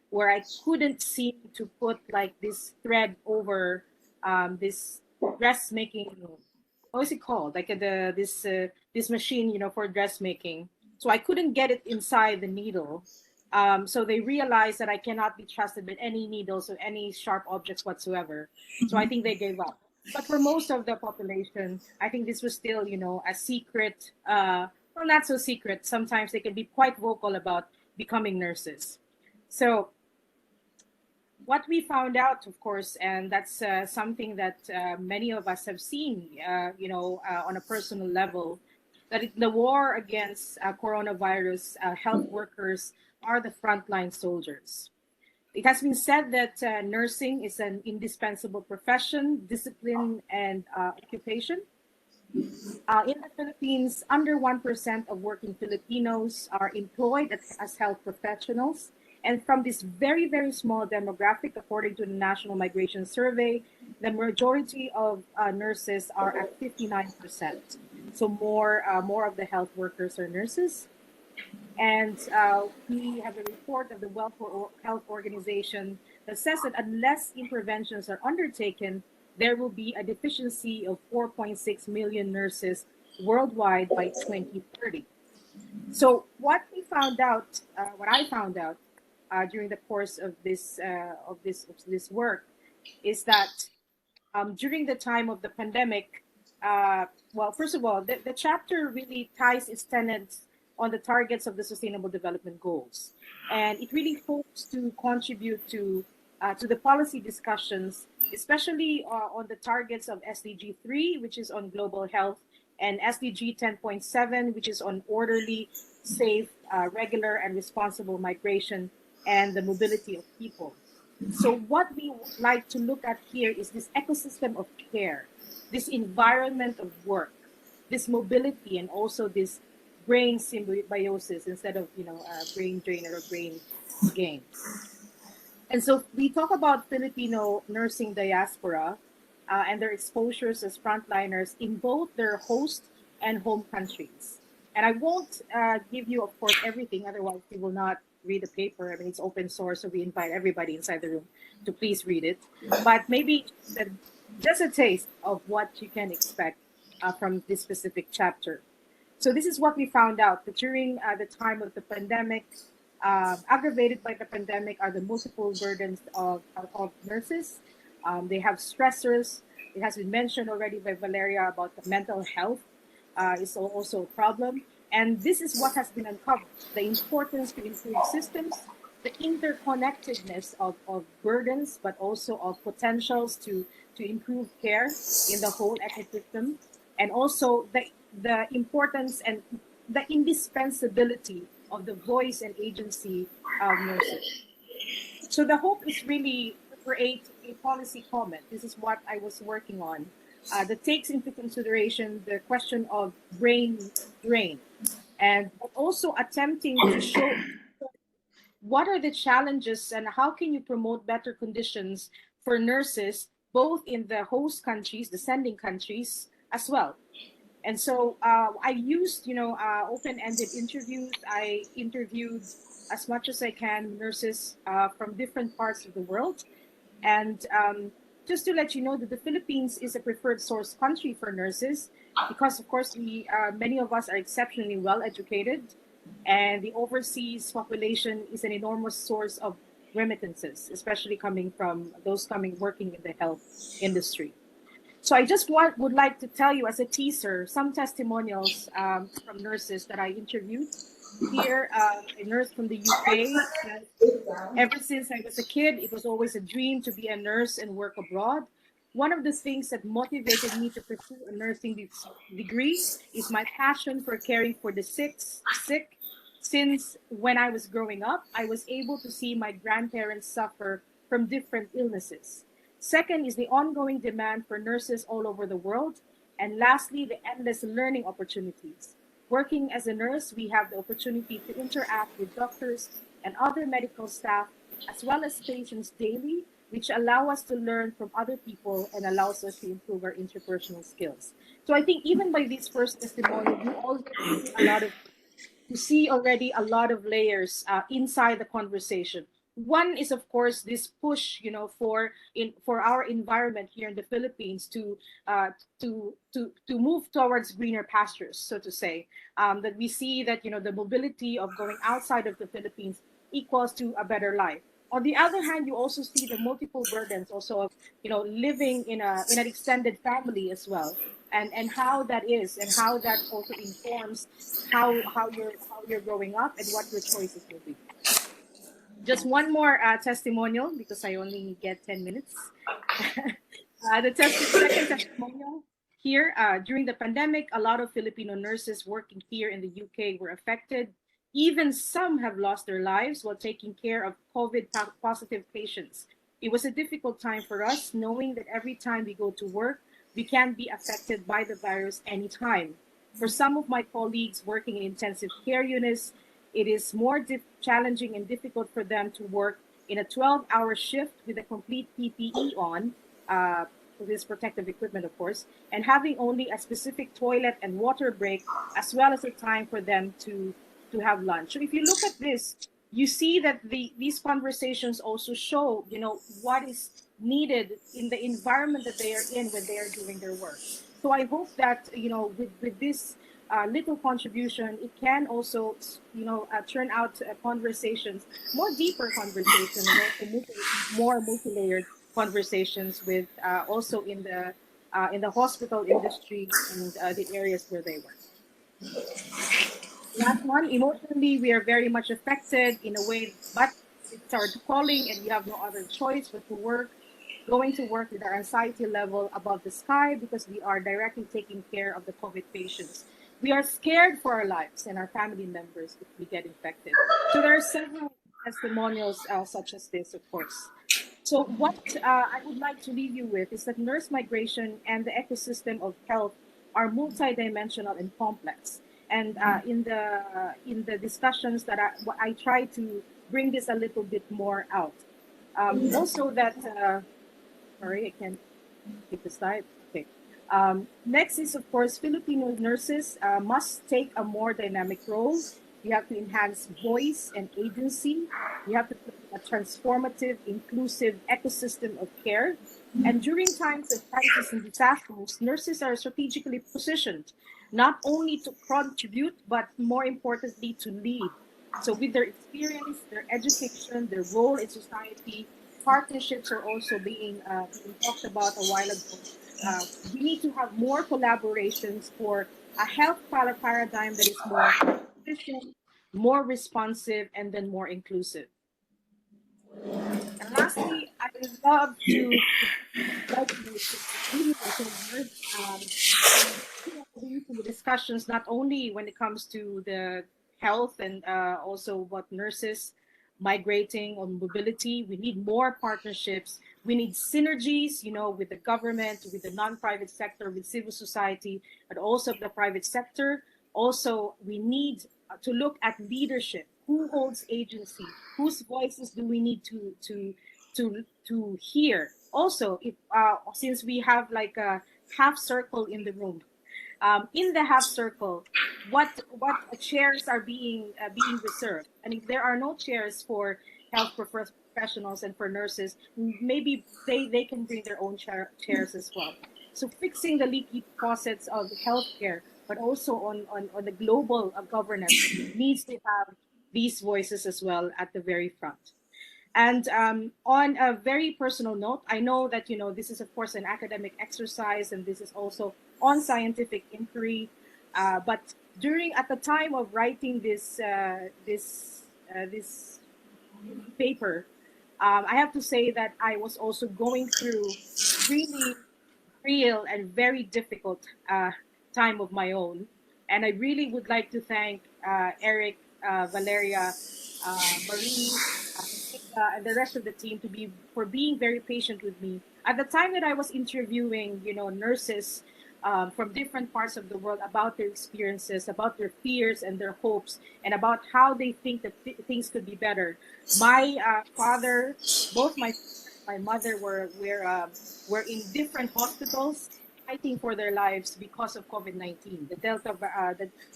where I couldn't seem to put like this thread over this dressmaking. What is it called? Like this machine, for dressmaking. So I couldn't get it inside the needle. So they realized that I cannot be trusted with any needles or any sharp objects whatsoever. So I think they gave up. But for most of the population, I think this was still, a secret. Well, not so secret. Sometimes they can be quite vocal about becoming nurses. So what we found out, of course, and that's something that many of us have seen, on a personal level, that the war against coronavirus, health workers are the frontline soldiers. It has been said that nursing is an indispensable profession, discipline, and occupation. In the Philippines, under 1% of working Filipinos are employed as health professionals. And from this very, very small demographic, according to the National Migration Survey, the majority of nurses are at 59%. So more of the health workers are nurses. And we have a report of the World Health Organization that says that unless interventions are undertaken, there will be a deficiency of 4.6 million nurses worldwide by 2030. So what we found out, what I found out during the course of this work, is that during the time of the pandemic, well, first of all, the chapter really ties its tenets on the targets of the Sustainable Development Goals, and it really hopes to contribute to the policy discussions, especially on the targets of SDG 3, which is on global health, and SDG 10.7, which is on orderly, safe, regular, and responsible migration and the mobility of people. So what we would like to look at here is this ecosystem of care, this environment of work, this mobility, and also this brain symbiosis instead of brain drain or brain gain. And so we talk about Filipino nursing diaspora and their exposures as frontliners in both their host and home countries. And I won't give you, of course, everything, otherwise we will not read the paper. I mean, it's open source, so we invite everybody inside the room to please read it. But maybe just a taste of what you can expect from this specific chapter. So this is what we found out, that during the time of the pandemic, aggravated by the pandemic are the multiple burdens of nurses. They have stressors. It has been mentioned already by Valeria about the mental health is also a problem. And this is what has been uncovered, the importance to improve systems, the interconnectedness of burdens, but also of potentials to improve care in the whole ecosystem, and also the importance and the indispensability of the voice and agency of nurses. So the hope is really to create a policy comment. This is what I was working on that takes into consideration the question of brain drain, and also attempting to show what are the challenges and how can you promote better conditions for nurses, both in the host countries, the sending countries as well. And so I used, open-ended interviews. I interviewed as much as I can nurses from different parts of the world. And just to let you know that the Philippines is a preferred source country for nurses because, of course, many of us are exceptionally well educated, and the overseas population is an enormous source of remittances, especially coming from those working in the health industry. So I just would like to tell you as a teaser some testimonials from nurses that I interviewed here. A nurse from the UK. Ever since I was a kid, it was always a dream to be a nurse and work abroad. One of the things that motivated me to pursue a nursing degree is my passion for caring for the sick. Since when I was growing up, I was able to see my grandparents suffer from different illnesses. Second is the ongoing demand for nurses all over the world. And lastly, the endless learning opportunities. Working as a nurse, we have the opportunity to interact with doctors and other medical staff, as well as patients daily, which allow us to learn from other people and allows us to improve our interpersonal skills. So I think even by this first testimony, you already see already a lot of layers inside the conversation. One is, of course, this push, for our environment here in the Philippines to move towards greener pastures, so to say. That we see that the mobility of going outside of the Philippines equals to a better life. On the other hand, you also see the multiple burdens also of living in an extended family as well, and how that is, and how that also informs how you're growing up and what your choices will be. Just one more testimonial, because I only get 10 minutes. The second testimonial here, during the pandemic, a lot of Filipino nurses working here in the UK were affected. Even some have lost their lives while taking care of COVID-positive patients. It was a difficult time for us, knowing that every time we go to work, we can be affected by the virus anytime. For some of my colleagues working in intensive care units, it is more challenging and difficult for them to work in a 12-hour shift with a complete PPE on, this protective equipment, of course, and having only a specific toilet and water break, as well as a time for them to have lunch. So if you look at this, you see that these conversations also show, what is needed in the environment that they are in when they are doing their work. So I hope that, with this little contribution, it can also, turn out conversations, more deeper conversations, and also more multi-layered conversations with also in the hospital industry and the areas where they work. Last one, emotionally, we are very much affected in a way, but it's our calling and we have no other choice but to work, going to work with our anxiety level above the sky because we are directly taking care of the COVID patients. We are scared for our lives and our family members if we get infected. So there are several testimonials such as this, of course. So what I would like to leave you with is that nurse migration and the ecosystem of health are multidimensional and complex. And in the discussions that I try to bring this a little bit more out. Also that, sorry, I can't take the slide. Okay. Next is, of course, Filipino nurses must take a more dynamic role. We have to enhance voice and agency. We have to put a transformative, inclusive ecosystem of care. And during times of crisis and disasters, nurses are strategically positioned, not only to contribute, but more importantly, to lead. So with their experience, their education, their role in society, partnerships are also being talked about a while ago. We need to have more collaborations for a health paradigm that is more efficient, more responsive, and then more inclusive. And lastly, I would love to the discussions, not only when it comes to the health and also what nurses migrating on mobility. We need more partnerships. We need synergies, with the government, with the non-private sector, with civil society, but also the private sector. Also, we need to look at leadership. Who holds agency? Whose voices do we need to hear? Also, if since we have like a half circle in the room, in the half circle, what chairs are being reserved? And if there are no chairs for health professionals and for nurses, maybe they can bring their own chairs as well. So fixing the leaky faucets of healthcare, but also on the global governance needs to have these voices as well at the very front. And on a very personal note, I know that, this is, of course, an academic exercise, and this is also on scientific inquiry. But at the time of writing this paper, I have to say that I was also going through really real and very difficult time of my own. And I really would like to thank Eric, Valeria, Marina, and the rest of the team for being very patient with me. At the time that I was interviewing, nurses from different parts of the world about their experiences, about their fears and their hopes, and about how they think that things could be better. My father, both my mother were in different hospitals fighting for their lives because of COVID-19. The Delta,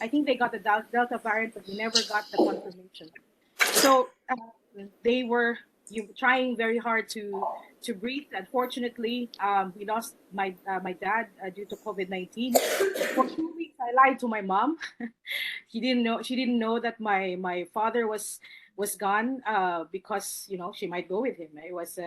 I think they got the Delta variant, but we never got the confirmation. So they were trying very hard to breathe. Unfortunately, we lost my dad due to COVID-19. For 2 weeks, I lied to my mom. She didn't know that my father was gone because she might go with him. It was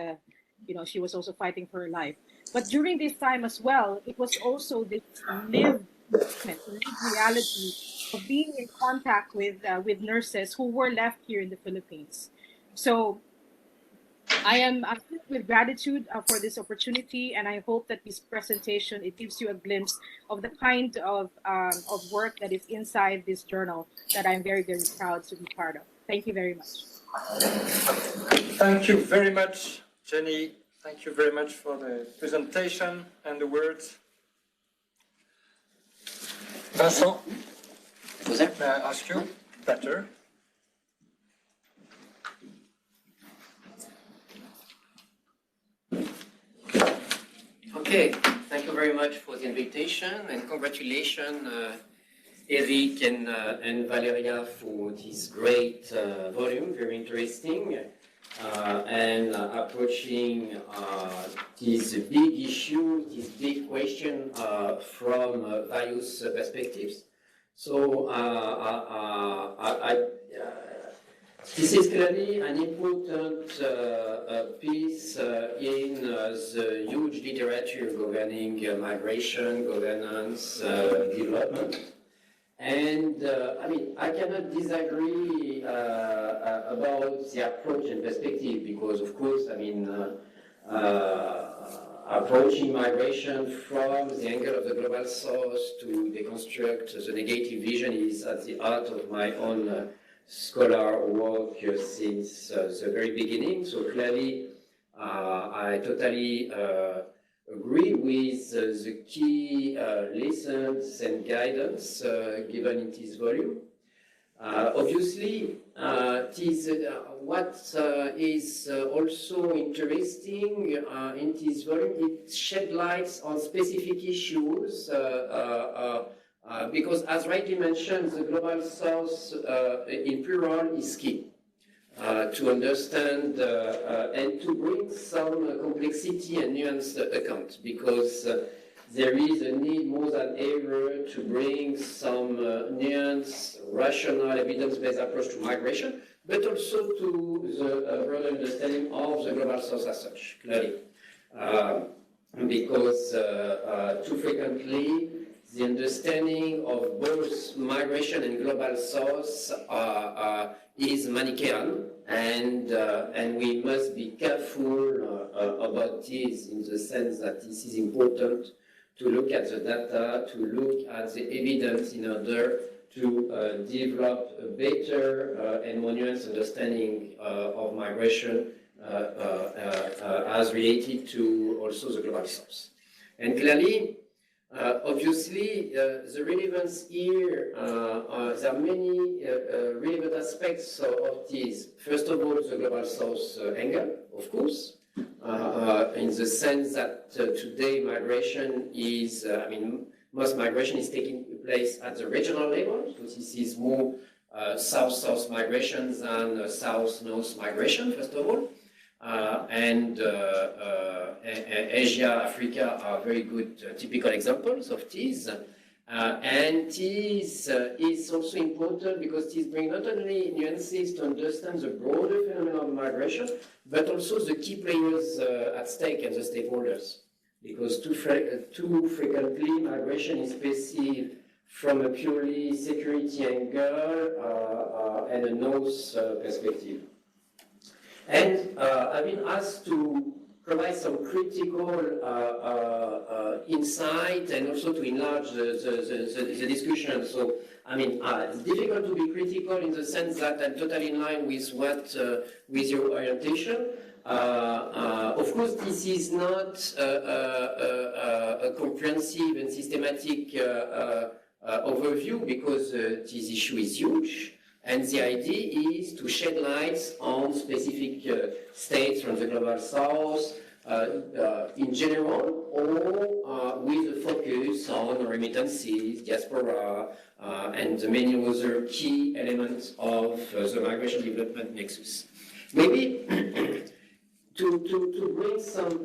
she was also fighting for her life. But during this time as well, it was also this lived reality of being in contact with nurses who were left here in the Philippines. So I am filled with gratitude for this opportunity, and I hope that this presentation, it gives you a glimpse of the kind of work that is inside this journal that I'm very, very proud to be part of. Thank you very much. Thank you very much, Jenny. Thank you very much for the presentation and the words. Vincent, may I ask you better? Okay, thank you very much for the invitation, and congratulations, Eric and Valeria, for this great volume, very interesting, and approaching this big issue, this big question from various perspectives. So this is clearly an important piece in the huge literature governing migration, governance, development. And I mean, I cannot disagree about the approach and perspective because, of course, I mean, approaching migration from the angle of the global south to deconstruct the negative vision is at the heart of my own scholar work since the very beginning. So clearly, I totally agree with the key lessons and guidance given in this volume. Obviously, what is also interesting in this volume, it sheds light on specific issues because, as rightly mentioned, the global south in plural is key to understand and to bring some complexity and nuance account because there is a need more than ever to bring some nuanced, rational, evidence-based approach to migration, but also to the broader understanding of the global south as such, clearly. Because too frequently, the understanding of both migration and global south is Manichaean, and we must be careful about this in the sense that this is important to look at the data, to look at the evidence in order to develop a better and more nuanced understanding of migration as related to also the global south. And clearly, obviously, the relevance here, there are many relevant aspects of this. First of all, the global south angle, of course, in the sense that today migration is, I mean, most migration is taking place at the regional level, so this is more south-south migration than south-north migration, first of all. And Asia, Africa are very good typical examples of this. And this is also important because this brings not only nuances to understand the broader phenomenon of migration, but also the key players at stake and the stakeholders. Because too frequently migration is perceived from a purely security angle and a north perspective. And I've been asked to provide some critical insight and also to enlarge the discussion. So, I mean, it's difficult to be critical in the sense that I'm totally in line with with your orientation. Of course, this is not a comprehensive and systematic overview because this issue is huge. And the idea is to shed light on specific states from the global south in general, or with a focus on remittances, diaspora, and the many other key elements of the migration development nexus. Maybe to bring some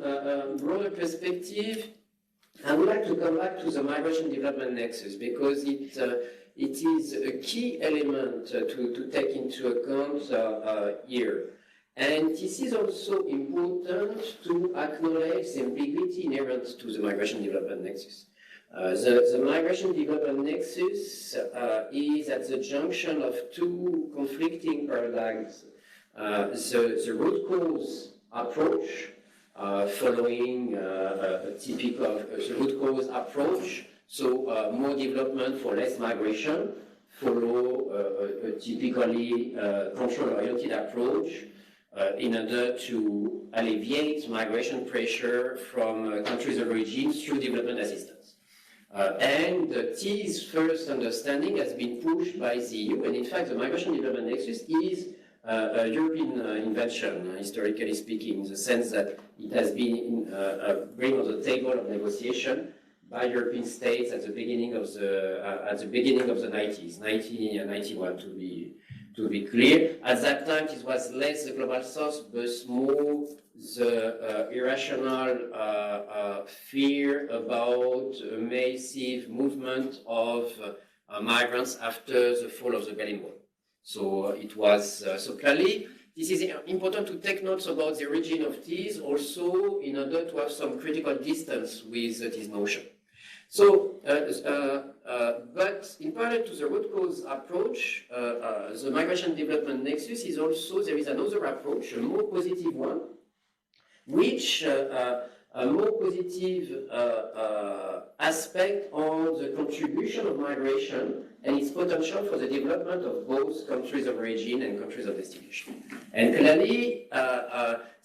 broader perspective, I would like to come back to the migration development nexus because it is a key element to take into account here. And this is also important to acknowledge the ambiguity inherent to the migration development nexus. The migration development nexus is at the junction of two conflicting paradigms. The root cause approach, following a typical root cause approach, so more development for less migration, follow a typically control-oriented approach in order to alleviate migration pressure from countries of origin through development assistance. And this first understanding has been pushed by the EU, and in fact the migration development nexus is a European invention, historically speaking, in the sense that it has been brought on the table of negotiation by European states at the beginning of the 90s, 1991 to be clear. At that time, it was less the global south, but more the irrational fear about a massive movement of migrants after the fall of the Berlin Wall. So it was, so clearly, this is important to take notes about the origin of this, also in order to have some critical distance with this notion. So, but in parallel to the root cause approach, the migration development nexus is also, there is another approach, a more positive one, which a more positive aspect on the contribution of migration and its potential for the development of both countries of origin and countries of destination. And clearly,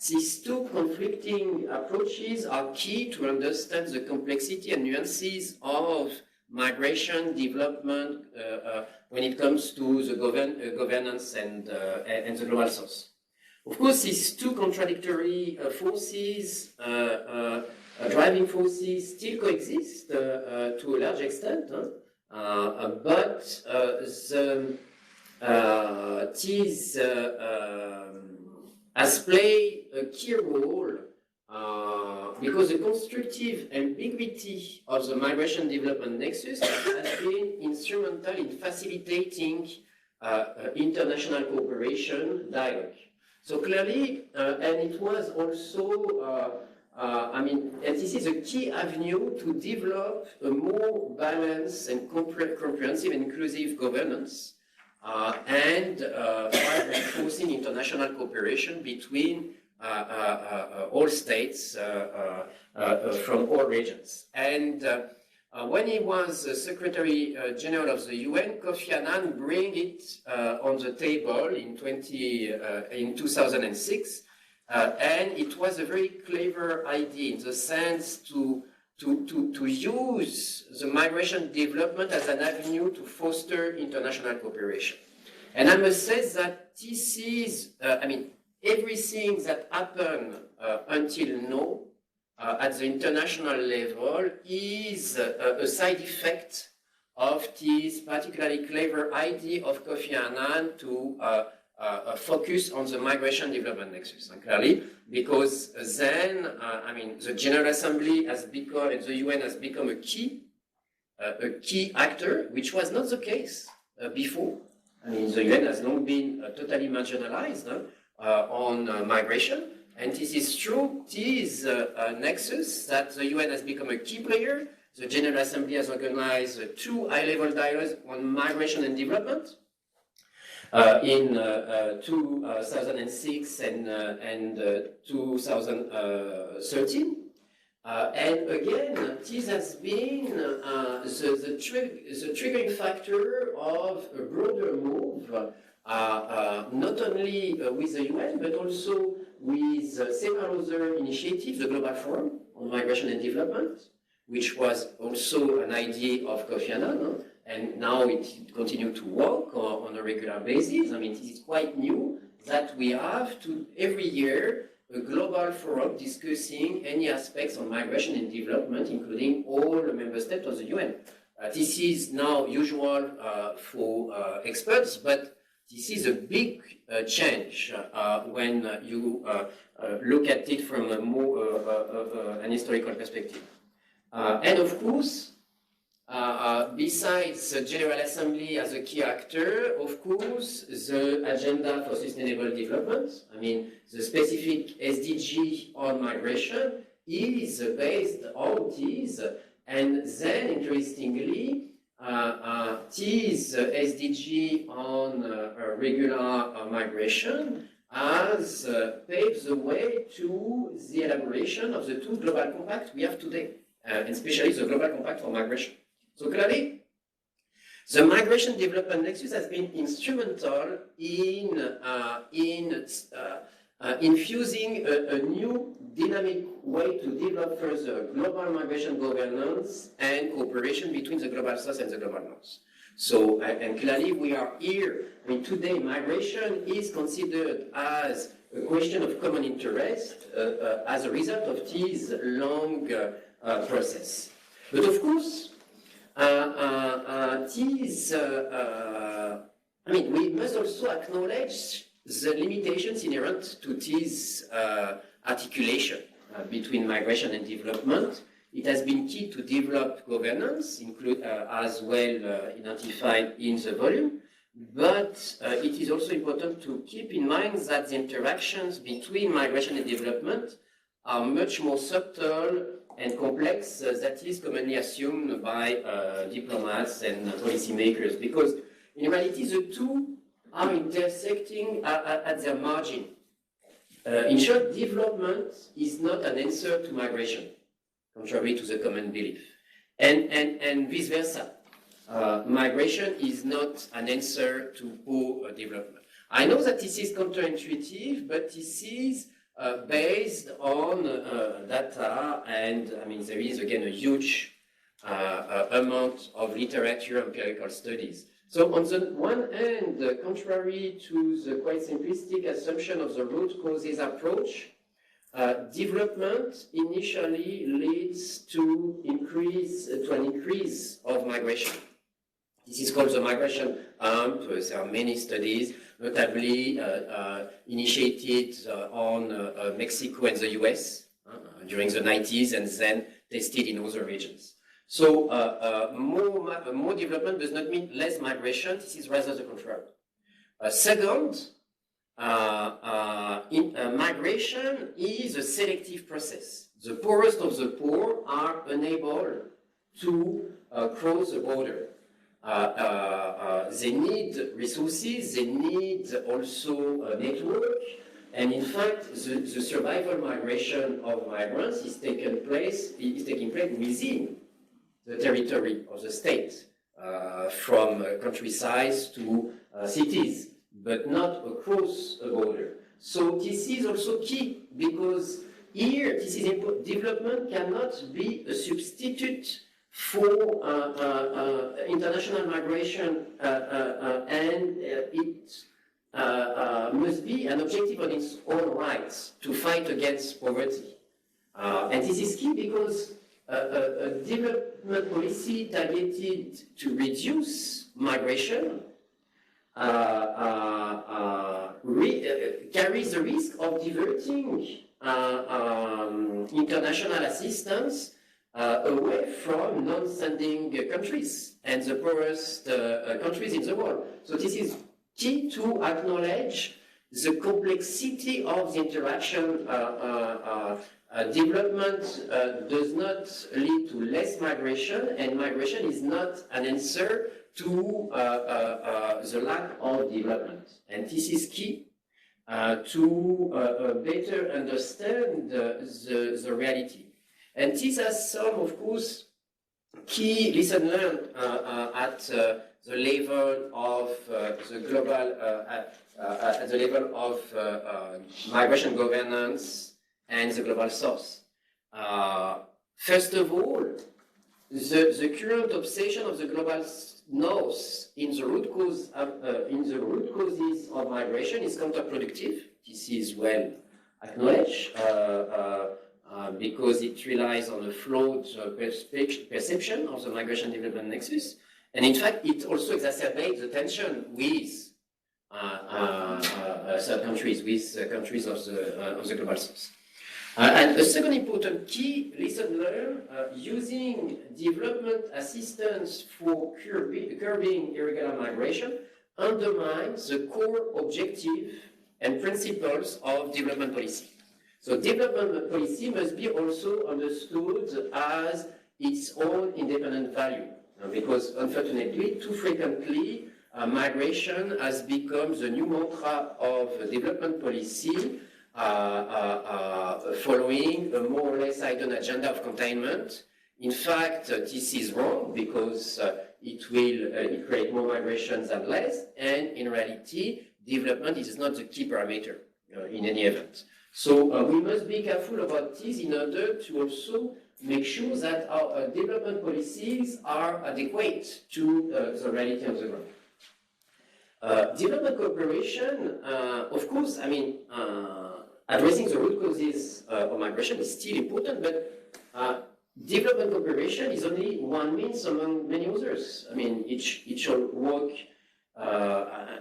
these two conflicting approaches are key to understand the complexity and nuances of migration development when it comes to the governance and the global south. Of course, these two contradictory forces, driving forces, still coexist to a large extent, but these has played a key role because the constructive ambiguity of the migration development nexus has been instrumental in facilitating international cooperation dialogue. So clearly, and it was also, and this is a key avenue to develop a more balanced and comprehensive and inclusive governance and reinforcing international cooperation between all states from all regions. And when he was Secretary General of the UN, Kofi Annan bring it on the table in 2006, and it was a very clever idea in the sense to use the migration development as an avenue to foster international cooperation. And I must say that this is, everything that happened until now at the international level is a side effect of this particularly clever idea of Kofi Annan to focus on the migration development nexus. And clearly, because then, the General Assembly has become, and the UN has become a key actor, which was not the case before. The UN has long been totally marginalized on migration. And this is through this nexus that the UN has become a key player. The General Assembly has organized 2 high-level dialogues on migration and development in 2006 and 2013. And again, this has been the triggering factor of a broader move, not only with the UN, but also with several other initiatives, the Global Forum on Migration and Development, which was also an idea of Kofi Annan, and now it continues to work on a regular basis. This is quite new that we have to, every year, a global forum discussing any aspects on migration and development, including all the member states of the UN. This is now usual for experts, but this is a big change when you look at it from a more an historical perspective. And of course, besides the General Assembly as a key actor, of course, the Agenda for Sustainable Development, the specific SDG on migration is based on this, and then interestingly, this SDG on regular migration has paved the way to the elaboration of the 2 global compacts we have today, and especially the Global Compact for Migration. So clearly, the migration development nexus has been instrumental in infusing a new dynamic way to develop further global migration governance and cooperation between the global south and the global north. So, and clearly we are here, today migration is considered as a question of common interest as a result of this long process. But of course, we must also acknowledge the limitations inherent to this articulation between migration and development, it has been key to develop governance, as well identified in the volume. But it is also important to keep in mind that the interactions between migration and development are much more subtle and complex than is commonly assumed by diplomats and policymakers, because in reality the two are intersecting at their margin. In short, development is not an answer to migration, contrary to the common belief, and vice versa. Migration is not an answer to poor development. I know that this is counterintuitive, but this is based on data, and I mean there is again a huge amount of literature, empirical studies. So on the one hand, contrary to the quite simplistic assumption of the root causes approach, development initially leads to an increase of migration. This is called the migration hump. There are many studies, notably initiated on Mexico and the US during the 90s and then tested in other regions. So more development does not mean less migration. This is rather the contrary. Second, migration is a selective process. The poorest of the poor are unable to cross the border. They need resources, they need also a network, and in fact, the survival migration of migrants is taking place within the territory of the state, from countrysides to cities, but not across a border. So this is also key, because here, this is important. Development cannot be a substitute for international migration, and it must be an objective on its own right to fight against poverty. And this is key because a development policy targeted to reduce migration carries the risk of diverting international assistance away from non-standing countries and the poorest countries in the world. So this is key to acknowledge the complexity of the interaction. Development does not lead to less migration, and migration is not an answer to the lack of development. And this is key to better understand the reality. And this has some, of course, key lessons learned at the level of the global, at the level of migration governance and the global south. First of all, the current obsession of the global north in the root causes of migration is counterproductive. This is well acknowledged. Because it relies on a flawed perception of the migration development nexus. And in fact, it also exacerbates the tension with third countries, with countries of the global south. And a second important key lesson learned, using development assistance for curbing irregular migration undermines the core objective and principles of development policy. So development policy must be also understood as its own independent value, because unfortunately, too frequently, migration has become the new mantra of development policy, following a more or less hidden agenda of containment. In fact, this is wrong, because it will create more migration than less, and in reality, development is not the key parameter in any event. So we must be careful about this in order to also make sure that our development policies are adequate to the reality of the ground. Development cooperation, of course, I mean, addressing the root causes of migration is still important, but development cooperation is only one means among many others. I mean, it should work.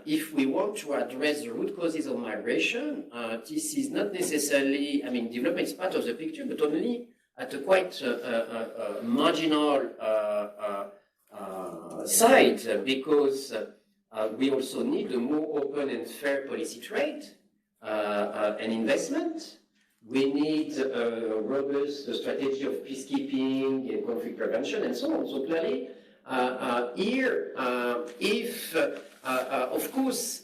If we want to address the root causes of migration, this is not necessarily, I mean, development is part of the picture, but only at a quite marginal side, because we also need a more open and fair policy trade and investment. We need a robust strategy of peacekeeping and conflict prevention and so on. So clearly, here, if, of course,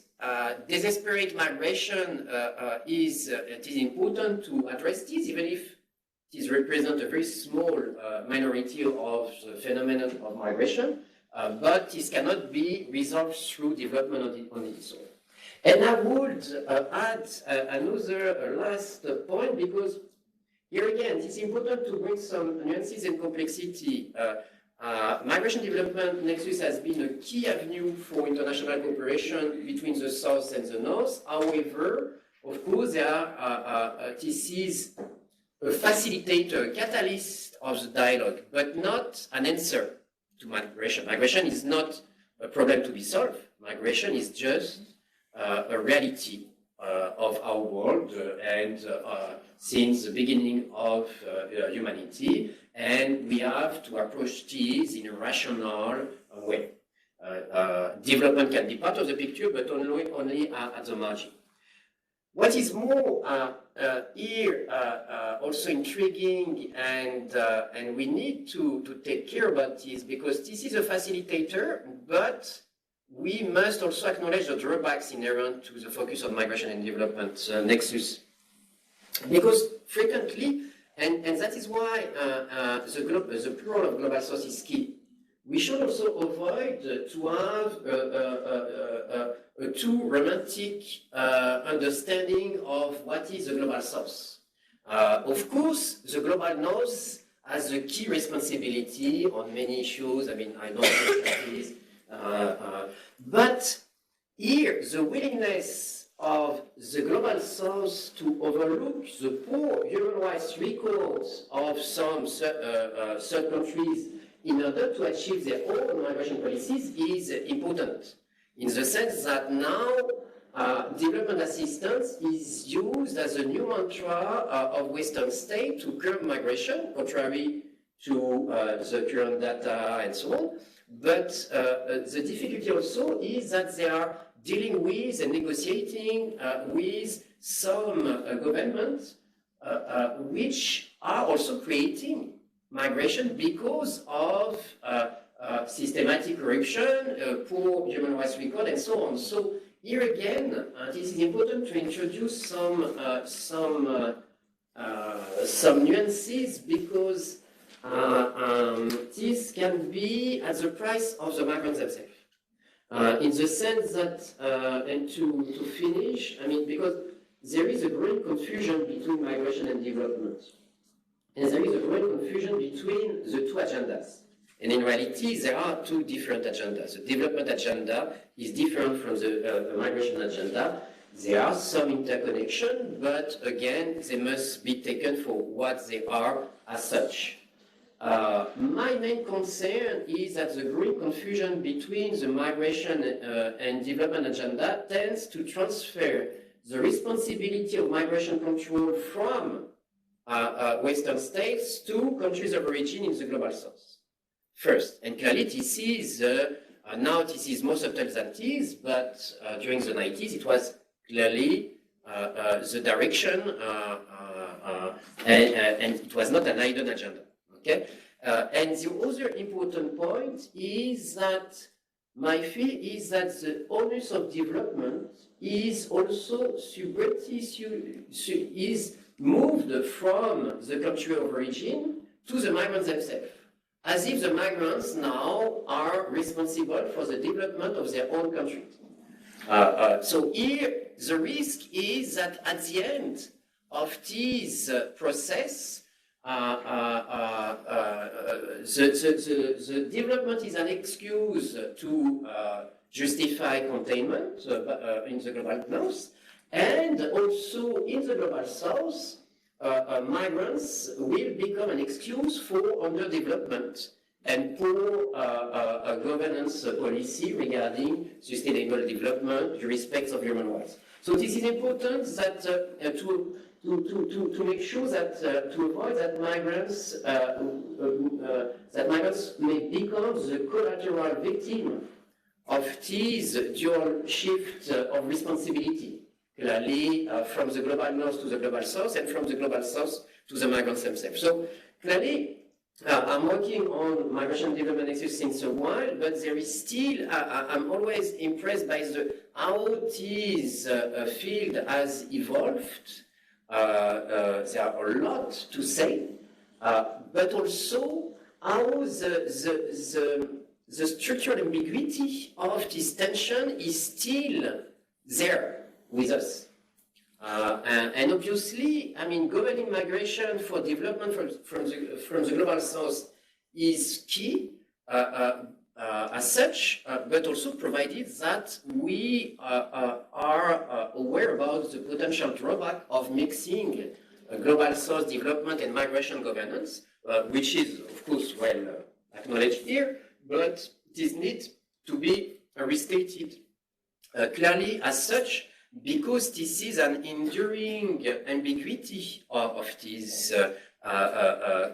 desperate migration it is important to address this, even if it represents a very small minority of the phenomenon of migration, but this cannot be resolved through development on its own. And I would add another last point, because here again, it's important to bring some nuances and complexity. Migration development nexus has been a key avenue for international cooperation between the South and the North. However, of course, this is a facilitator, a catalyst of the dialogue, but not an answer to migration. Migration is not a problem to be solved. Migration is just a reality of our world and since the beginning of humanity, and we have to approach this in a rational way. Development can be part of the picture, but only at the margin. What is more here also intriguing, and we need to take care about this, because this is a facilitator, but we must also acknowledge the drawbacks inherent to the focus on migration and development nexus. Because frequently, and that is why the plural of global south is key, we should also avoid to have a too romantic understanding of what is the global south. Of course, the global north has a key responsibility on many issues. I mean, I know that is. But here, the willingness of the global south to overlook the poor human rights records of some third countries in order to achieve their own migration policies is important, in the sense that now development assistance is used as a new mantra of Western states to curb migration, contrary to the current data and so on. But the difficulty also is that they are dealing with and negotiating with some governments which are also creating migration because of systematic corruption, poor human rights record, and so on. So here again, it is important to introduce some nuances, because this can be at the price of the migrants themselves. In the sense that, and to finish, I mean, because there is a great confusion between migration and development. And there is a great confusion between the two agendas. And in reality, there are two different agendas. The development agenda is different from the migration agenda. There are some interconnection, but again, they must be taken for what they are as such. My main concern is that the great confusion between the migration and development agenda tends to transfer the responsibility of migration control from Western states to countries of origin in the global south. First, and clearly this is, now this is more subtle than this, but during the 90s it was clearly the direction, and it was not an hidden agenda. Okay? And the other important point is that my fear is that the onus of development is also is moved from the country of origin to the migrants themselves, as if the migrants now are responsible for the development of their own country. So here, the risk is that at the end of this process, the development is an excuse to justify containment in the global north, and also in the global south, migrants will become an excuse for underdevelopment and poor governance policy regarding sustainable development, respect of human rights. So this is important that to make sure that to avoid that migrants may become the collateral victim of this dual shift of responsibility, clearly from the global north to the global south and from the global south to the migrants themselves. So clearly, I'm working on migration development nexus since a while, but there is still, I'm always impressed by how this field has evolved. There are a lot to say, but also how the structural ambiguity of this tension is still there with us. And obviously, I mean, governing migration for development from the global south is key as such, but also provided that we are aware about the potential drawback of mixing global south development and migration governance, which is, of course, well acknowledged here, but this needs to be restated clearly as such, because this is an enduring ambiguity of this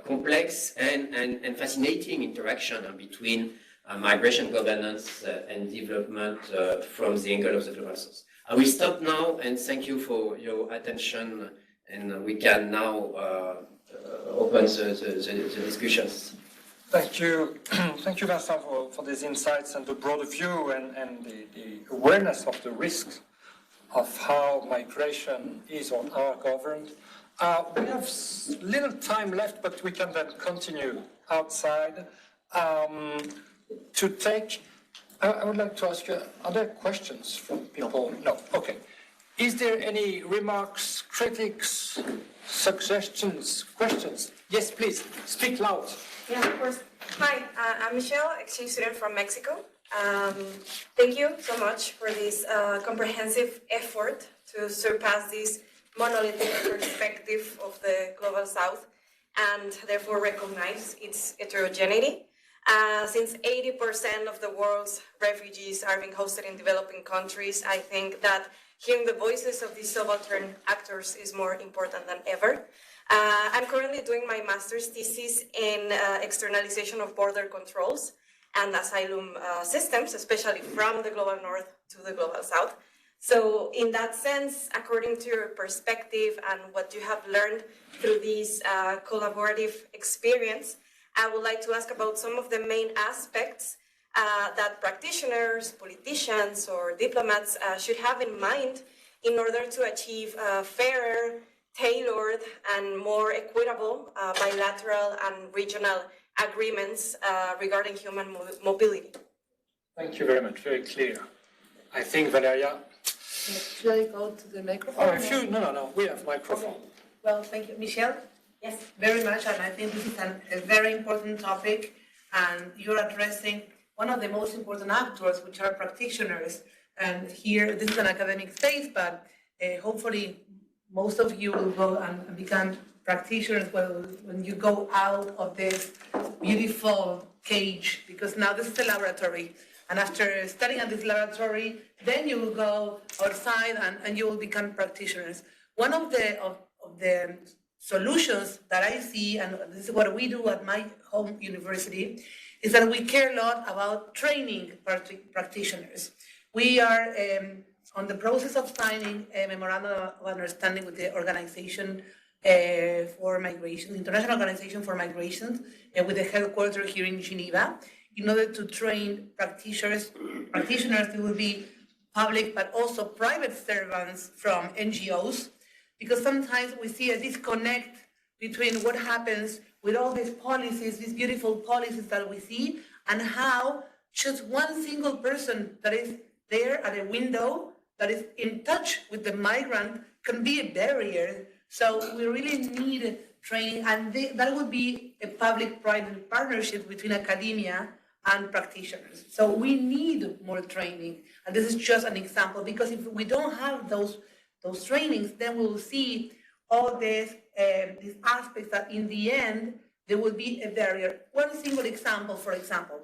complex and fascinating interaction between migration governance and development from the angle of the global south. I will stop now and thank you for your attention, and we can now open the discussions. Thank you. Thank you, Vincent, for these insights and the broader view and the awareness of the risks of how migration is or are governed. We have little time left, but we can then continue outside to take. I would like to ask you, are there questions from people? No. Okay. Is there any remarks, critics, suggestions, questions? Yes, please, speak loud. Yeah, of course. Hi, I'm Michelle, exchange student from Mexico. Thank you so much for this comprehensive effort to surpass this monolithic perspective of the global south and therefore recognize its heterogeneity. Since 80% of the world's refugees are being hosted in developing countries, I think that hearing the voices of these subaltern actors is more important than ever. I'm currently doing my master's thesis in externalization of border controls and asylum systems, especially from the global north to the global south. So in that sense, according to your perspective and what you have learned through this collaborative experience, I would like to ask about some of the main aspects that practitioners, politicians, or diplomats should have in mind in order to achieve fairer, tailored, and more equitable bilateral and regional agreements regarding human mobility. Thank you very much. Very clear. I think, Valeria. Should I go to the microphone? Oh, if you, no. We have microphone. Okay. Well, thank you, Michelle. Yes, very much, and I think this is a very important topic, and you're addressing one of the most important actors, which are practitioners. And here, this is an academic space, but hopefully most of you will go and become practitioners when you go out of this beautiful cage, because now this is a laboratory. And after studying at this laboratory, then you will go outside and you will become practitioners. One of the solutions that I see, and this is what we do at my home university, is that we care a lot about training practitioners. We are on the process of signing a memorandum of understanding with the Organization for Migration, International Organization for Migration, with the headquarters here in Geneva, in order to train practitioners who will be public but also private servants from NGOs, because sometimes we see a disconnect between what happens with all these policies, these beautiful policies that we see, and how just one single person that is there at a window that is in touch with the migrant can be a barrier. So we really need training, and that would be a public-private partnership between academia and practitioners. So we need more training, and this is just an example, because if we don't have those trainings, then we will see all these aspects that in the end, there will be a barrier. One single example, for example,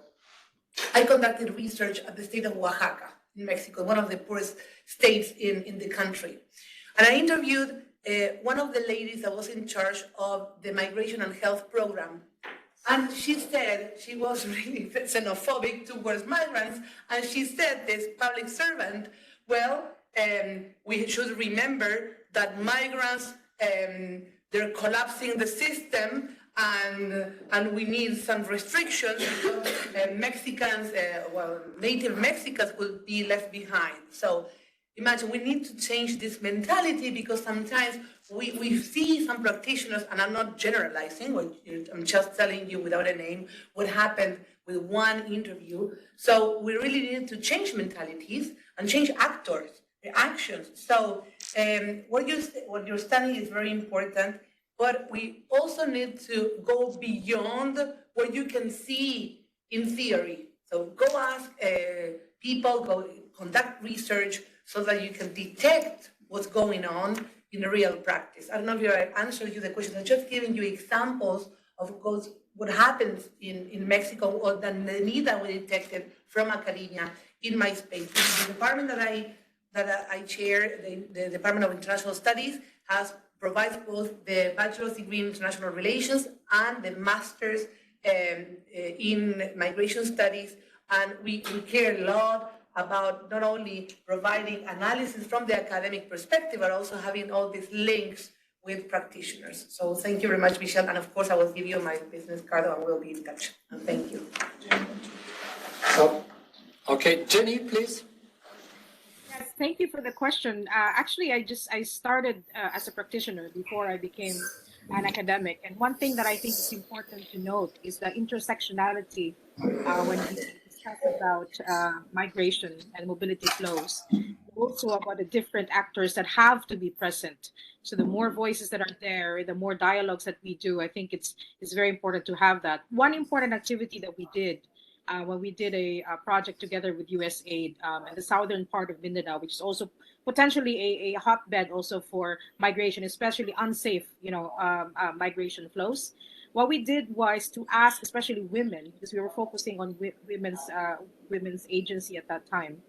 I conducted research at the state of Oaxaca in Mexico, one of the poorest states in the country. And I interviewed one of the ladies that was in charge of the migration and health program. And she said she was really xenophobic towards migrants. And she said, this public servant, well, we should remember that migrants, they're collapsing the system, and we need some restrictions because Mexicans, native Mexicans will be left behind. So imagine, we need to change this mentality, because sometimes we see some practitioners, and I'm not generalizing, I'm just telling you without a name what happened with one interview. So we really need to change mentalities and change actors, actions. So what you're studying is very important, but we also need to go beyond what you can see in theory. So go ask people, go conduct research so that you can detect what's going on in real practice. I don't know if I answered you the question. I'm just giving you examples of what happens in Mexico, or the need that we detected from academia in my space. The department that I chair, the Department of International Studies, provides both the bachelor's degree in international relations and the master's in migration studies. And we care a lot about not only providing analysis from the academic perspective, but also having all these links with practitioners. So thank you very much, Michelle. And of course, I will give you my business card and we'll be in touch. And thank you. Okay, Jenny, please. Yes, thank you for the question. Actually, I started as a practitioner before I became an academic. And one thing that I think is important to note is the intersectionality when we discuss about migration and mobility flows. Also about the different actors that have to be present. So the more voices that are there, the more dialogues that we do, I think it's very important to have that. One important activity that we did when we did a project together with USAID in the southern part of Mindanao, which is also potentially a hotbed also for migration, especially unsafe, migration flows. What we did was to ask, especially women, because we were focusing on women's agency at that time,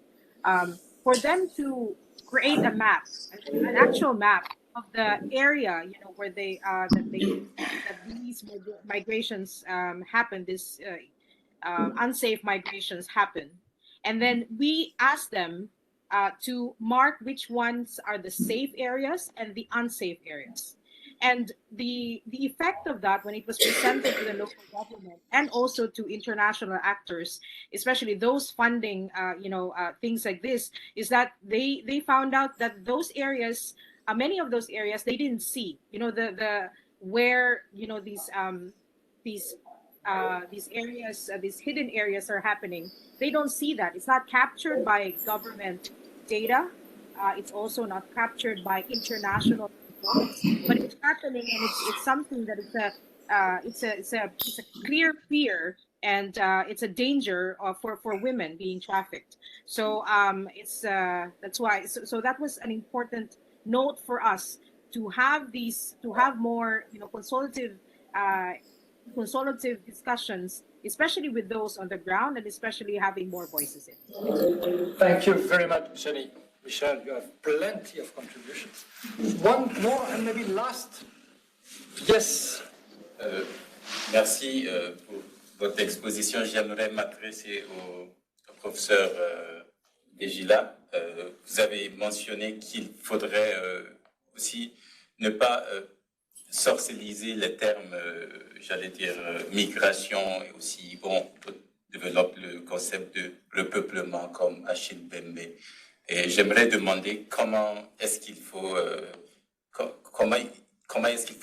for them to create a map, an actual map of the area, where that these migrations happen, this unsafe migrations happen, and then we asked them to mark which ones are the safe areas and the unsafe areas. And the effect of that, when it was presented to the local government and also to international actors, especially those funding, things like this, is that they found out that those areas, many of those areas, they didn't see, where these areas, these hidden areas are happening. They don't see that. It's not captured by government data. It's also not captured by international reports, but it's happening, and it's something that it's a clear fear, and it's a danger for women being trafficked. So that's why. So that was an important note for us to have more consultative discussions, especially with those on the ground, and especially having more voices in. Thank you very much, Jenny. Michelle, you have plenty of contributions. One more and maybe last. Yes. Merci pour votre exposition. J'aimerais m'adresser au professeur Degila. Vous avez mentionné qu'il faudrait aussi ne pas sorcelliser les termes, j'allais dire, migration, et aussi, développe le concept de repeuplement comme Achille Bembe. Et j'aimerais demander comment est-ce qu'il faut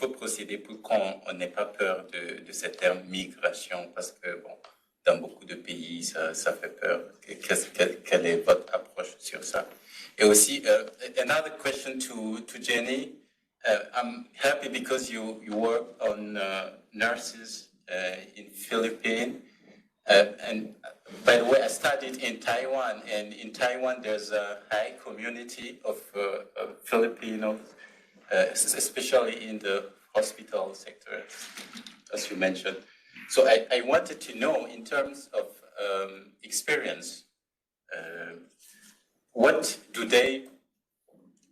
procéder pour qu'on n'ait pas peur de ce terme migration, parce que dans beaucoup de pays ça fait peur. Quelle est votre approche sur ça? Et aussi, another question to Jenny. I'm happy because you work on nurses in Philippines. And by the way, I studied in Taiwan, and in Taiwan there's a high community of Filipinos, especially in the hospital sector, as you mentioned. So I wanted to know, in terms of experience, what do they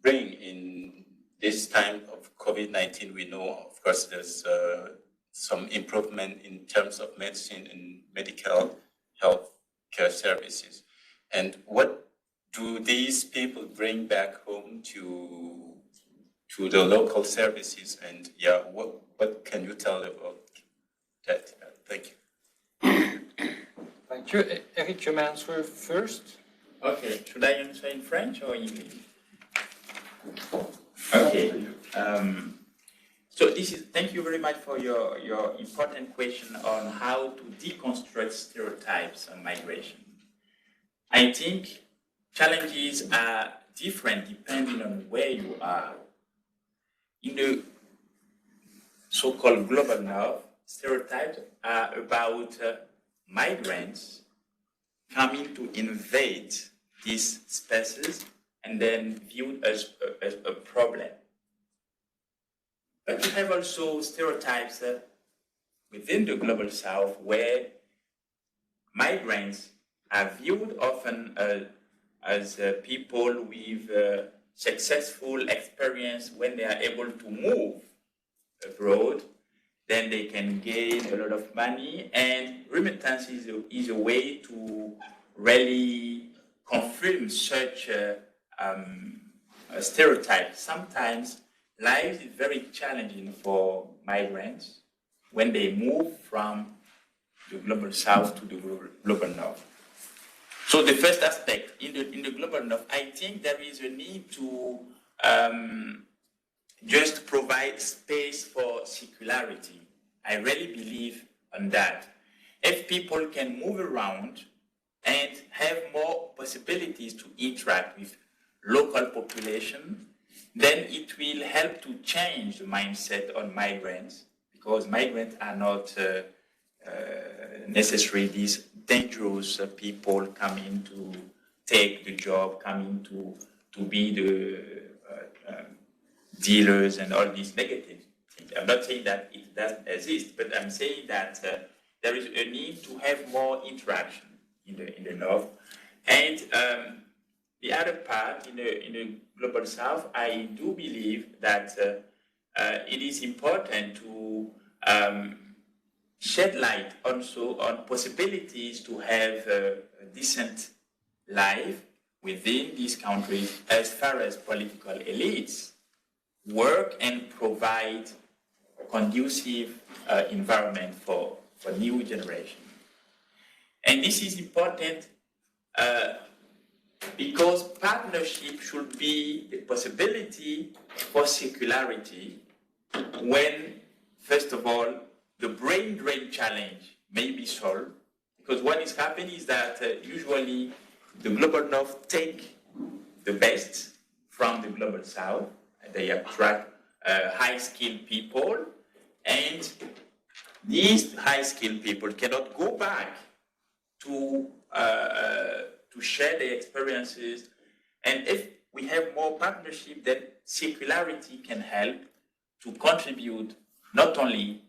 bring this time of COVID-19, we know, of course, there's some improvement in terms of medicine and medical health care services. And what do these people bring back home to the local services? And yeah, what can you tell about that? Thank you. Thank you. Eric, you may answer first. Okay, should I answer in French or English? Okay. So thank you very much for your important question on how to deconstruct stereotypes on migration. I think challenges are different depending on where you are. In the so-called global north, stereotypes are about migrants coming to invade these spaces and then viewed as a problem. But you have also stereotypes within the global south where migrants are viewed often as people with successful experience. When they are able to move abroad, then they can gain a lot of money, and remittance is a way to really confirm such a stereotype. Sometimes life is very challenging for migrants when they move from the global south to the global north. So the first aspect in the global north, I think there is a need to just provide space for circularity. I really believe on that. If people can move around and have more possibilities to interact with local population, then it will help to change the mindset on migrants, because migrants are not necessarily these dangerous people coming to take the job, coming to be the dealers and all these negative things. I'm not saying that it doesn't exist, but I'm saying that there is a need to have more interaction in the north. And the other part, in the global south, I do believe that it is important to shed light also on possibilities to have a decent life within these countries as far as political elites work and provide a conducive environment for new generation. And this is important because partnership should be the possibility for circularity when, first of all, the brain drain challenge may be solved. Because what is happening is that usually the global north take the best from the global south. They attract high-skilled people, and these high-skilled people cannot go back to share their experiences. And if we have more partnership, then circularity can help to contribute not only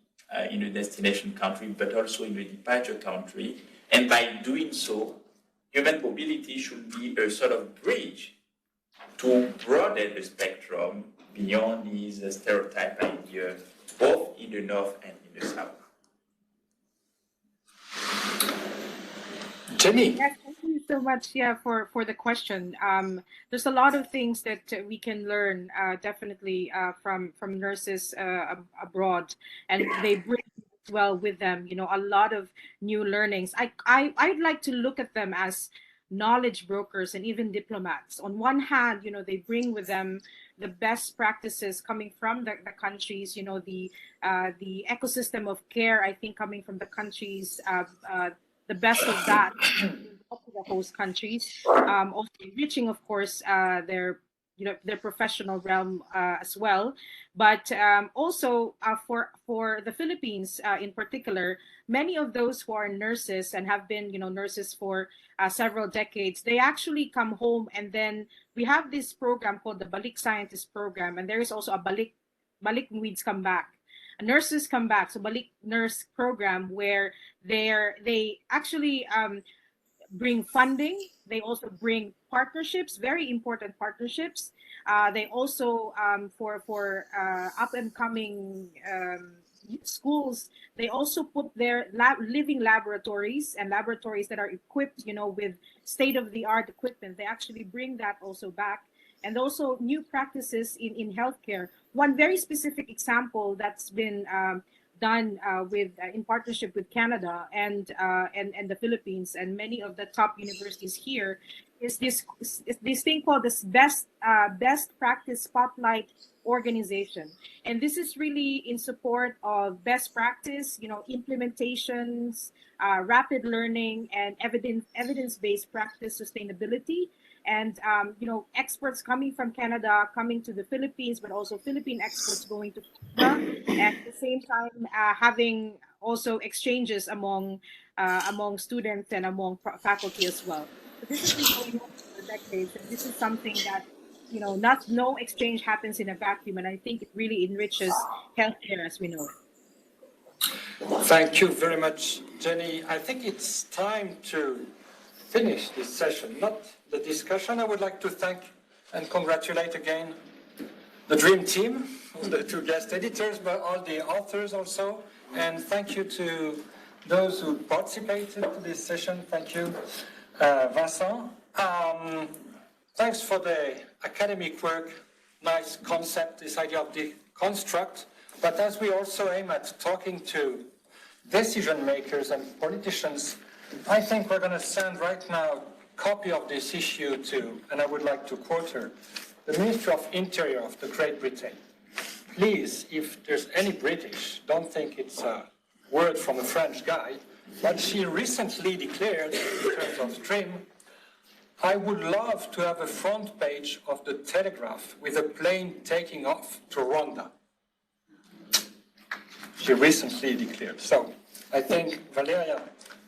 in the destination country, but also in the departure country. And by doing so, human mobility should be a sort of bridge to broaden the spectrum beyond these stereotype ideas, both in the north and in the south. Jenny. Yes, thank you so much, for the question. There's a lot of things that we can learn, definitely, from nurses abroad, and they bring as well with them, a lot of new learnings. I'd like to look at them as knowledge brokers and even diplomats. On one hand, they bring with them the best practices coming from the countries, the ecosystem of care, I think, coming from the countries, the best of that to the host countries, also enriching, of course, their professional realm as well. But also for the Philippines in particular, many of those who are nurses and have been nurses for several decades, they actually come home, and then we have this program called the Balik Scientist Program, and there is also a Balik Muids Come Back. Nurses come back, so Balik Nurse Program, where they actually bring funding. They also bring partnerships, very important partnerships, They also, for up and coming schools, they also put their living laboratories and laboratories that are equipped, with state-of-the-art equipment. They actually bring that also back. And also new practices in healthcare. One very specific example that's been done in partnership with Canada and the Philippines and many of the top universities here is this thing called this best practice spotlight organization. And this is really in support of best practice, implementations, rapid learning, and evidence-based practice sustainability. And experts coming from Canada coming to the Philippines, but also Philippine experts going to Canada, and at the same time having also exchanges among students and among faculty as well. So this has been going on for decades, and this is something that no exchange happens in a vacuum, and I think it really enriches healthcare as we know it. Thank you very much, Jenny. I think it's time to finish this session, not the discussion. I would like to thank and congratulate again the dream team, the two guest editors, but all the authors also. And thank you to those who participated in this session. Thank you, Vincent. Thanks for the academic work, nice concept, this idea of deconstruct. But as we also aim at talking to decision makers and politicians, I think we're going to send right now a copy of this issue to, and I would like to quote her, the Minister of Interior of the Great Britain. Please, if there's any British, don't think it's a word from a French guy, but she recently declared, in terms of stream, I would love to have a front page of the Telegraph with a plane taking off to Rwanda. She recently declared. So I think, Valeria,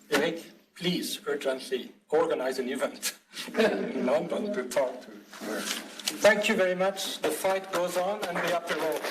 Eric, please urgently organize an event in London to talk to her. Thank you very much. The fight goes on and we have to roll.